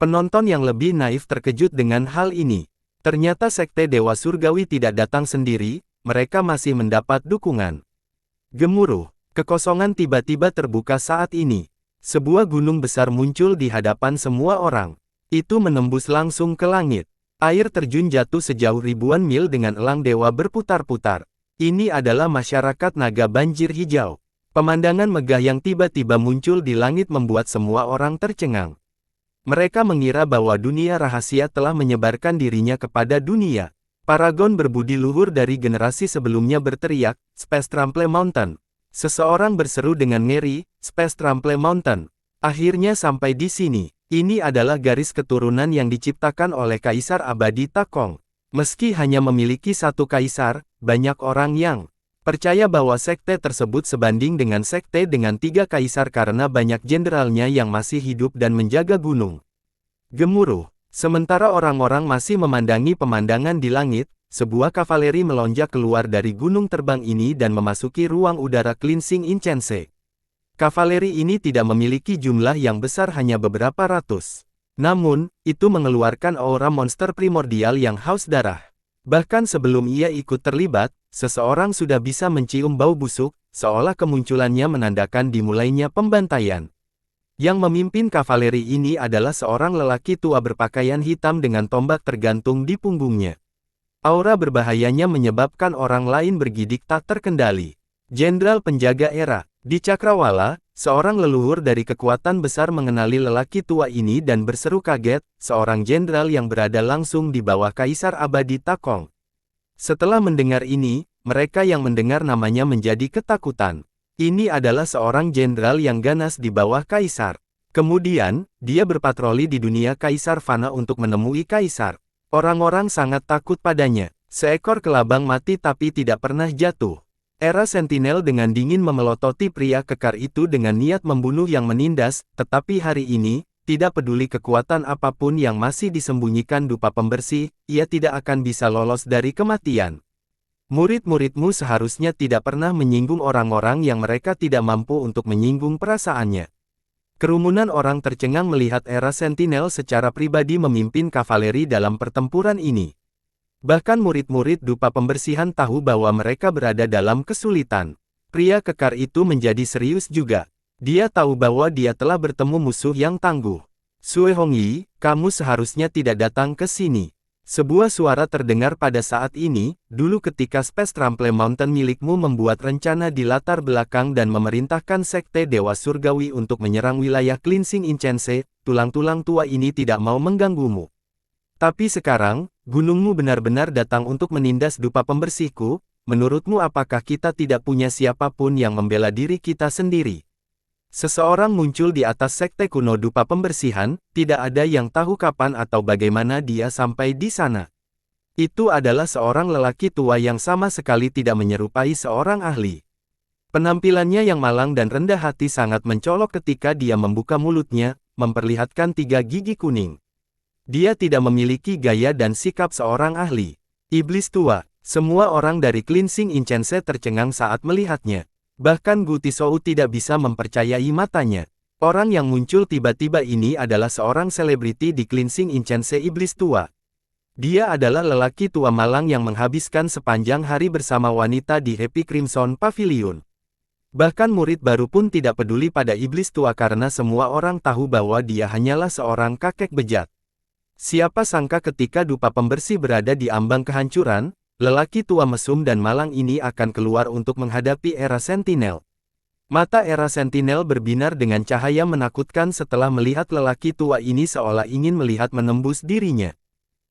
Penonton yang lebih naif terkejut dengan hal ini. Ternyata Sekte Dewa Surgawi tidak datang sendiri, mereka masih mendapat dukungan. Gemuruh, kekosongan tiba-tiba terbuka saat ini. Sebuah gunung besar muncul di hadapan semua orang. Itu menembus langsung ke langit. Air terjun jatuh sejauh ribuan mil dengan elang dewa berputar-putar. Ini adalah masyarakat naga banjir hijau. Pemandangan megah yang tiba-tiba muncul di langit membuat semua orang tercengang. Mereka mengira bahwa dunia rahasia telah menyebarkan dirinya kepada dunia. Paragon berbudi luhur dari generasi sebelumnya berteriak, "Space Trample Mountain." Seseorang berseru dengan ngeri, "Space Trample Mountain." Akhirnya sampai di sini. Ini adalah garis keturunan yang diciptakan oleh Kaisar Abadi Takong. Meski hanya memiliki satu kaisar, banyak orang yang percaya bahwa sekte tersebut sebanding dengan sekte dengan 3 kaisar karena banyak jenderalnya yang masih hidup dan menjaga gunung. Gemuruh. Sementara orang-orang masih memandangi pemandangan di langit, sebuah kavaleri melonjak keluar dari gunung terbang ini dan memasuki ruang udara Cleansing Incense. Kavaleri ini tidak memiliki jumlah yang besar, hanya beberapa ratus. Namun, itu mengeluarkan aura monster primordial yang haus darah. Bahkan sebelum ia ikut terlibat, seseorang sudah bisa mencium bau busuk, seolah kemunculannya menandakan dimulainya pembantaian. Yang memimpin kavaleri ini adalah seorang lelaki tua berpakaian hitam dengan tombak tergantung di punggungnya. Aura berbahayanya menyebabkan orang lain bergidik tak terkendali. Jenderal Penjaga Era, di Cakrawala, seorang leluhur dari kekuatan besar mengenali lelaki tua ini dan berseru kaget, seorang jenderal yang berada langsung di bawah Kaisar Abadi Takong. Setelah mendengar ini, mereka yang mendengar namanya menjadi ketakutan. Ini adalah seorang jenderal yang ganas di bawah Kaisar. Kemudian, dia berpatroli di dunia Kaisar Fana untuk menemui Kaisar. Orang-orang sangat takut padanya. Seekor kelabang mati tapi tidak pernah jatuh. Era Sentinel dengan dingin memelototi pria kekar itu dengan niat membunuh yang menindas, tetapi hari ini, tidak peduli kekuatan apapun yang masih disembunyikan dupa pembersih, ia tidak akan bisa lolos dari kematian. Murid-muridmu seharusnya tidak pernah menyinggung orang-orang yang mereka tidak mampu untuk menyinggung perasaannya. Kerumunan orang tercengang melihat Era Sentinel secara pribadi memimpin kavaleri dalam pertempuran ini. Bahkan murid-murid dupa pembersihan tahu bahwa mereka berada dalam kesulitan. Pria kekar itu menjadi serius juga. Dia tahu bahwa dia telah bertemu musuh yang tangguh. Sue Hongyi, kamu seharusnya tidak datang ke sini. Sebuah suara terdengar pada saat ini, dulu ketika Space Trample Mountain milikmu membuat rencana di latar belakang dan memerintahkan Sekte Dewa Surgawi untuk menyerang wilayah Cleansing Incense, tulang-tulang tua ini tidak mau mengganggumu. Tapi sekarang, gunungmu benar-benar datang untuk menindas dupa pembersihku, menurutmu apakah kita tidak punya siapapun yang membela diri kita sendiri? Seseorang muncul di atas sekte kuno dupa pembersihan, tidak ada yang tahu kapan atau bagaimana dia sampai di sana. Itu adalah seorang lelaki tua yang sama sekali tidak menyerupai seorang ahli. Penampilannya yang malang dan rendah hati sangat mencolok ketika dia membuka mulutnya, memperlihatkan 3 gigi kuning. Dia tidak memiliki gaya dan sikap seorang ahli. Iblis tua, semua orang dari Cleansing Incense tercengang saat melihatnya. Bahkan Gu Tishou tidak bisa mempercayai matanya. Orang yang muncul tiba-tiba ini adalah seorang selebriti di Cleansing Incense Iblis tua. Dia adalah lelaki tua malang yang menghabiskan sepanjang hari bersama wanita di Happy Crimson Pavilion. Bahkan murid baru pun tidak peduli pada iblis tua karena semua orang tahu bahwa dia hanyalah seorang kakek bejat. Siapa sangka ketika dupa pembersih berada di ambang kehancuran, lelaki tua mesum dan malang ini akan keluar untuk menghadapi Era Sentinel. Mata Era Sentinel berbinar dengan cahaya menakutkan setelah melihat lelaki tua ini seolah ingin melihat menembus dirinya.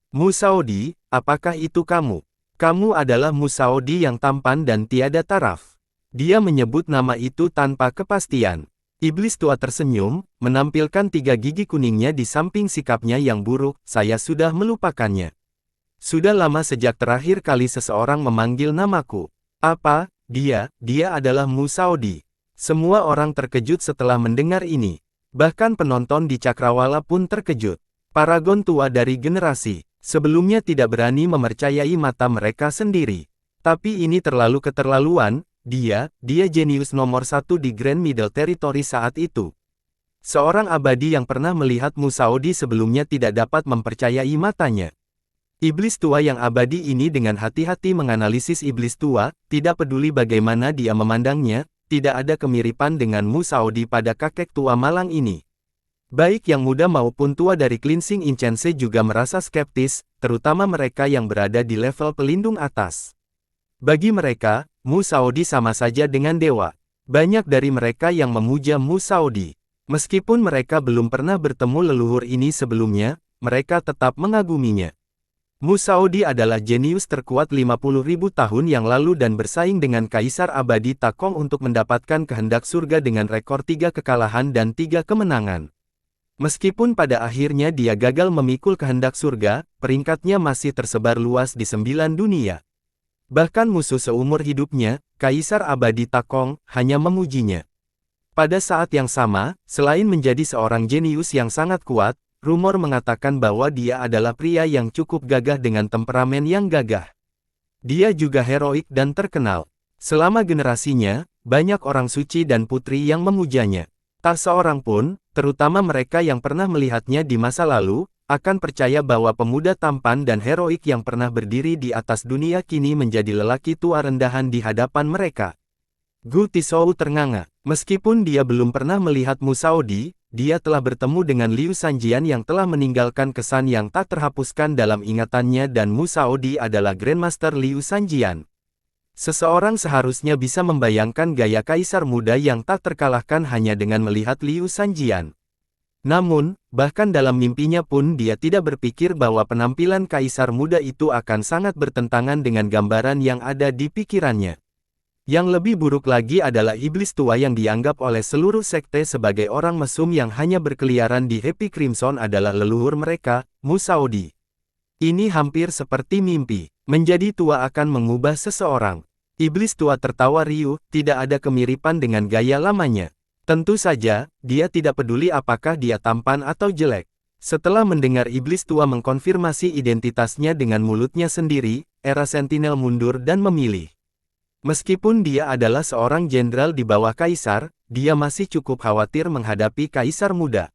Musaodi, apakah itu kamu? Kamu adalah Musaodi yang tampan dan tiada taraf. Dia menyebut nama itu tanpa kepastian. Iblis tua tersenyum, menampilkan 3 gigi kuningnya di samping sikapnya yang buruk, saya sudah melupakannya. Sudah lama sejak terakhir kali seseorang memanggil namaku. Apa? Dia adalah Musaodi. Semua orang terkejut setelah mendengar ini. Bahkan penonton di Cakrawala pun terkejut. Paragon tua dari generasi, sebelumnya tidak berani mempercayai mata mereka sendiri. Tapi ini terlalu keterlaluan. Dia jenius nomor 1 di Grand Middle Territory saat itu. Seorang abadi yang pernah melihat Musaodi sebelumnya tidak dapat mempercayai matanya. Iblis tua yang abadi ini dengan hati-hati menganalisis iblis tua, tidak peduli bagaimana dia memandangnya, tidak ada kemiripan dengan Musaodi pada kakek tua malang ini. Baik yang muda maupun tua dari Cleansing Incense juga merasa skeptis, terutama mereka yang berada di level pelindung atas. Bagi mereka, Musaodi sama saja dengan dewa. Banyak dari mereka yang memuja Musaodi. Meskipun mereka belum pernah bertemu leluhur ini sebelumnya, mereka tetap mengaguminya. Musaodi adalah jenius terkuat 50.000 tahun yang lalu dan bersaing dengan Kaisar Abadi Takong untuk mendapatkan kehendak surga dengan rekor 3 kekalahan dan 3 kemenangan. Meskipun pada akhirnya dia gagal memikul kehendak surga, peringkatnya masih tersebar luas di 9 dunia. Bahkan musuh seumur hidupnya, Kaisar Abadi Takong, hanya memujinya. Pada saat yang sama, selain menjadi seorang jenius yang sangat kuat, rumor mengatakan bahwa dia adalah pria yang cukup gagah dengan temperamen yang gagah. Dia juga heroik dan terkenal. Selama generasinya, banyak orang suci dan putri yang memujanya. Tak seorang pun, terutama mereka yang pernah melihatnya di masa lalu, akan percaya bahwa pemuda tampan dan heroik yang pernah berdiri di atas dunia kini menjadi lelaki tua rendahan di hadapan mereka. Gu Tizhou ternganga. Meskipun dia belum pernah melihat Mu Shaodi, dia telah bertemu dengan Liu Sanjian yang telah meninggalkan kesan yang tak terhapuskan dalam ingatannya dan Mu Shaodi adalah Grandmaster Liu Sanjian. Seseorang seharusnya bisa membayangkan gaya kaisar muda yang tak terkalahkan hanya dengan melihat Liu Sanjian. Namun, bahkan dalam mimpinya pun dia tidak berpikir bahwa penampilan kaisar muda itu akan sangat bertentangan dengan gambaran yang ada di pikirannya. Yang lebih buruk lagi adalah iblis tua yang dianggap oleh seluruh sekte sebagai orang mesum yang hanya berkeliaran di Happy Crimson adalah leluhur mereka, Mu Shaodi. Ini hampir seperti mimpi. Menjadi tua akan mengubah seseorang. Iblis tua tertawa riuh, tidak ada kemiripan dengan gaya lamanya. Tentu saja, dia tidak peduli apakah dia tampan atau jelek. Setelah mendengar iblis tua mengkonfirmasi identitasnya dengan mulutnya sendiri, Era Sentinel mundur dan memilih. Meskipun dia adalah seorang jenderal di bawah kaisar, dia masih cukup khawatir menghadapi kaisar muda.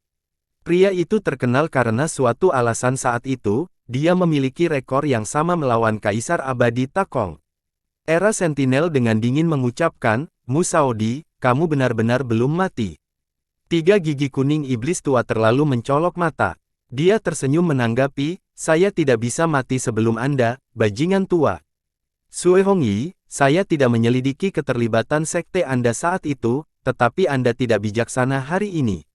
Pria itu terkenal karena suatu alasan saat itu, dia memiliki rekor yang sama melawan Kaisar Abadi Takong. Era Sentinel dengan dingin mengucapkan, Mu Shaodi, kamu benar-benar belum mati. Tiga gigi kuning iblis tua terlalu mencolok mata. Dia tersenyum menanggapi, saya tidak bisa mati sebelum Anda, bajingan tua. Sue Hongyi, saya tidak menyelidiki keterlibatan sekte Anda saat itu, tetapi Anda tidak bijaksana hari ini.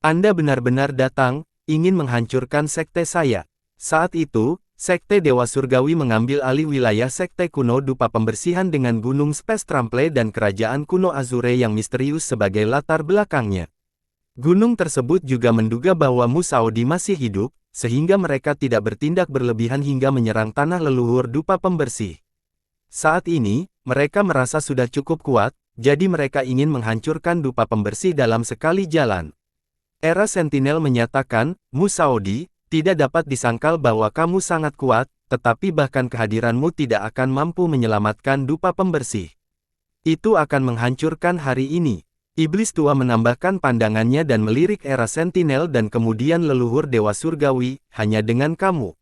Anda benar-benar datang, ingin menghancurkan sekte saya. Saat itu, Sekte Dewa Surgawi mengambil alih wilayah Sekte kuno Dupa Pembersihan dengan Gunung Space Trample dan Kerajaan kuno Azure yang misterius sebagai latar belakangnya. Gunung tersebut juga menduga bahwa Mu Shaodi masih hidup, sehingga mereka tidak bertindak berlebihan hingga menyerang tanah leluhur Dupa Pembersih. Saat ini, mereka merasa sudah cukup kuat, jadi mereka ingin menghancurkan Dupa Pembersih dalam sekali jalan. Era Sentinel menyatakan, Mu Shaodi, tidak dapat disangkal bahwa kamu sangat kuat, tetapi bahkan kehadiranmu tidak akan mampu menyelamatkan Dupa Pembersih. Itu akan menghancurkan hari ini. Iblis tua menambahkan pandangannya dan melirik Era Sentinel dan kemudian leluhur Dewa Surgawi, hanya dengan kamu.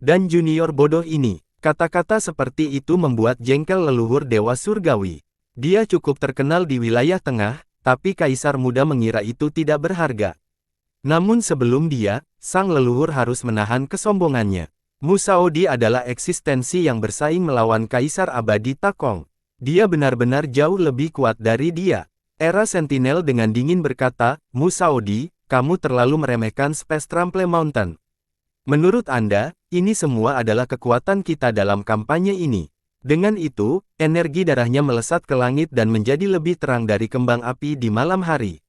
Dan junior bodoh ini. Kata-kata seperti itu membuat jengkel leluhur Dewa Surgawi. Dia cukup terkenal di wilayah tengah, tapi Kaisar Muda mengira itu tidak berharga. Namun sebelum dia, sang leluhur harus menahan kesombongannya. Mu Shaodi adalah eksistensi yang bersaing melawan Kaisar Abadi Takong. Dia benar-benar jauh lebih kuat dari dia. Era Sentinel dengan dingin berkata, Mu Shaodi, kamu terlalu meremehkan Space Trample Mountain. Menurut Anda, ini semua adalah kekuatan kita dalam kampanye ini. Dengan itu, energi darahnya melesat ke langit dan menjadi lebih terang dari kembang api di malam hari.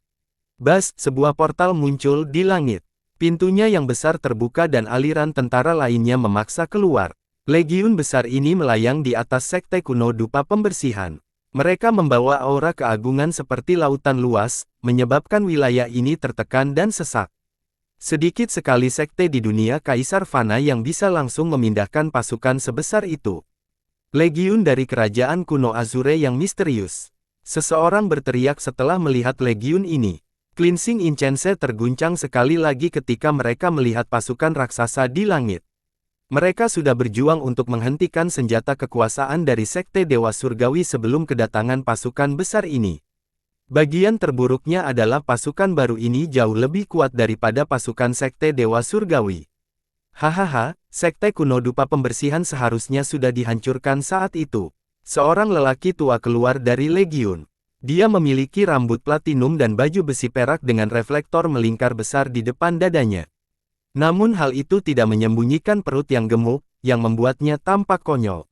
Bas, sebuah portal muncul di langit. Pintunya yang besar terbuka dan aliran tentara lainnya memaksa keluar. Legiun besar ini melayang di atas Sekte kuno Dupa Pembersihan. Mereka membawa aura keagungan seperti lautan luas, menyebabkan wilayah ini tertekan dan sesak. Sedikit sekali sekte di dunia Kaisar Fana yang bisa langsung memindahkan pasukan sebesar itu. Legiun dari kerajaan kuno Azure yang misterius. Seseorang berteriak setelah melihat legiun ini. Cleansing Incense terguncang sekali lagi ketika mereka melihat pasukan raksasa di langit. Mereka sudah berjuang untuk menghentikan senjata kekuasaan dari Sekte Dewa Surgawi sebelum kedatangan pasukan besar ini. Bagian terburuknya adalah pasukan baru ini jauh lebih kuat daripada pasukan Sekte Dewa Surgawi. Hahaha, Sekte kuno Dupa Pembersihan seharusnya sudah dihancurkan saat itu. Seorang lelaki tua keluar dari legiun. Dia memiliki rambut platinum dan baju besi perak dengan reflektor melingkar besar di depan dadanya. Namun hal itu tidak menyembunyikan perut yang gemuk, yang membuatnya tampak konyol.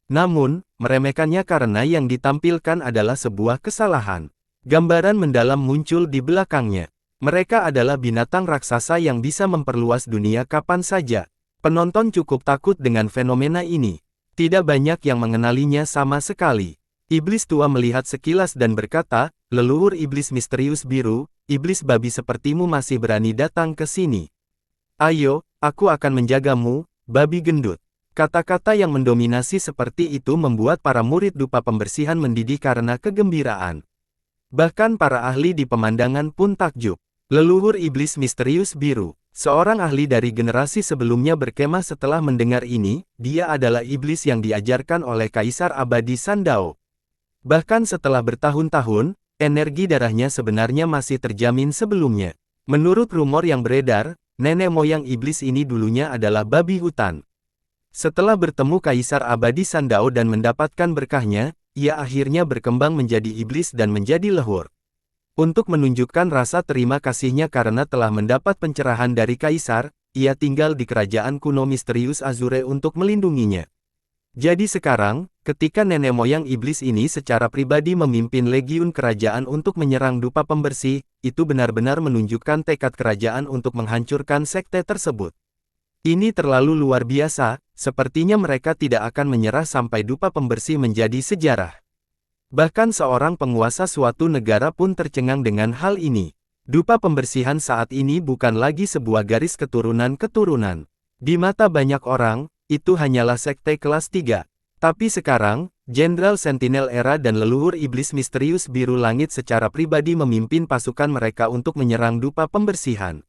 Namun, meremehkannya karena yang ditampilkan adalah sebuah kesalahan. Gambaran mendalam muncul di belakangnya. Mereka adalah binatang raksasa yang bisa memperluas dunia kapan saja. Penonton cukup takut dengan fenomena ini. Tidak banyak yang mengenalinya sama sekali. Iblis tua melihat sekilas dan berkata, leluhur iblis misterius biru, iblis babi sepertimu masih berani datang ke sini. Ayo, aku akan menjagamu, babi gendut. Kata-kata yang mendominasi seperti itu membuat para murid Dupa Pembersihan mendidih karena kegembiraan. Bahkan para ahli di pemandangan pun takjub. Leluhur iblis misterius biru. Seorang ahli dari generasi sebelumnya berkemah setelah mendengar ini, dia adalah iblis yang diajarkan oleh Kaisar Abadi Sandao. Bahkan setelah bertahun-tahun, energi darahnya sebenarnya masih terjamin sebelumnya. Menurut rumor yang beredar, nenek moyang iblis ini dulunya adalah babi hutan. Setelah bertemu Kaisar Abadi Sandao dan mendapatkan berkahnya, ia akhirnya berkembang menjadi iblis dan menjadi leluhur. Untuk menunjukkan rasa terima kasihnya karena telah mendapat pencerahan dari Kaisar, ia tinggal di kerajaan kuno misterius Azure untuk melindunginya. Jadi sekarang, ketika nenek moyang iblis ini secara pribadi memimpin legiun kerajaan untuk menyerang dupa pembersih, itu benar-benar menunjukkan tekad kerajaan untuk menghancurkan sekte tersebut. Ini terlalu luar biasa, sepertinya mereka tidak akan menyerah sampai dupa pembersih menjadi sejarah. Bahkan seorang penguasa suatu negara pun tercengang dengan hal ini. Dupa pembersihan saat ini bukan lagi sebuah garis keturunan-keturunan. Di mata banyak orang, itu hanyalah sekte kelas 3. Tapi sekarang, Jenderal Sentinel Era dan leluhur iblis misterius biru langit secara pribadi memimpin pasukan mereka untuk menyerang dupa pembersihan.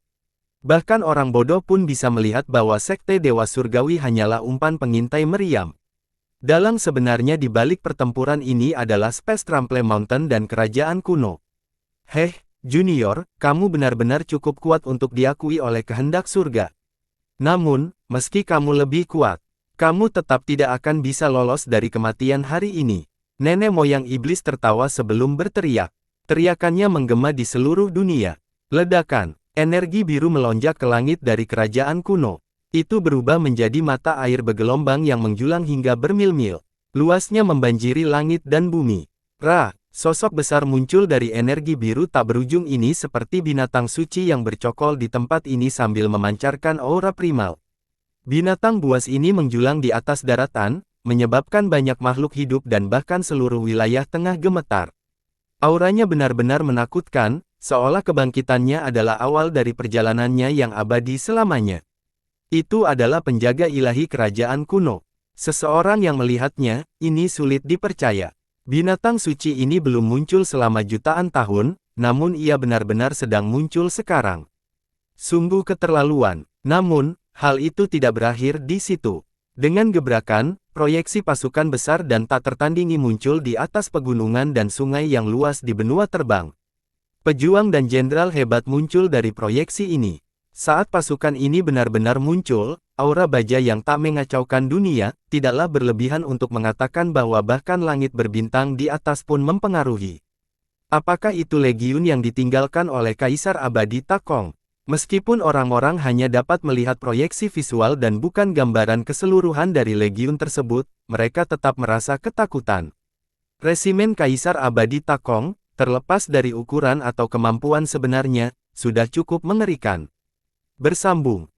Bahkan orang bodoh pun bisa melihat bahwa sekte Dewa Surgawi hanyalah umpan pengintai meriam. Dalang sebenarnya di balik pertempuran ini adalah Space Trample Mountain dan kerajaan kuno. Heh, Junior, kamu benar-benar cukup kuat untuk diakui oleh kehendak surga. Namun, meski kamu lebih kuat, kamu tetap tidak akan bisa lolos dari kematian hari ini. Nenek moyang iblis tertawa sebelum berteriak. Teriakannya menggema di seluruh dunia. Ledakan, energi biru melonjak ke langit dari kerajaan kuno. Itu berubah menjadi mata air bergelombang yang menjulang hingga bermil-mil. Luasnya membanjiri langit dan bumi. Ra, sosok besar muncul dari energi biru tak berujung ini seperti binatang suci yang bercokol di tempat ini sambil memancarkan aura primal. Binatang buas ini menjulang di atas daratan, menyebabkan banyak makhluk hidup dan bahkan seluruh wilayah tengah gemetar. Auranya benar-benar menakutkan, seolah kebangkitannya adalah awal dari perjalanannya yang abadi selamanya. Itu adalah penjaga ilahi kerajaan kuno. Seseorang yang melihatnya, ini sulit dipercaya. Binatang suci ini belum muncul selama jutaan tahun, namun ia benar-benar sedang muncul sekarang. Sungguh keterlaluan. Namun, hal itu tidak berakhir di situ. Dengan gebrakan, proyeksi pasukan besar dan tak tertandingi muncul di atas pegunungan dan sungai yang luas di benua terbang. Pejuang dan jenderal hebat muncul dari proyeksi ini. Saat pasukan ini benar-benar muncul, aura baja yang tak mengacaukan dunia, tidaklah berlebihan untuk mengatakan bahwa bahkan langit berbintang di atas pun mempengaruhi. Apakah itu legiun yang ditinggalkan oleh Kaisar Abadi Takong? Meskipun orang-orang hanya dapat melihat proyeksi visual dan bukan gambaran keseluruhan dari legiun tersebut, mereka tetap merasa ketakutan. Resimen Kaisar Abadi Takong, terlepas dari ukuran atau kemampuan sebenarnya, sudah cukup mengerikan. Bersambung.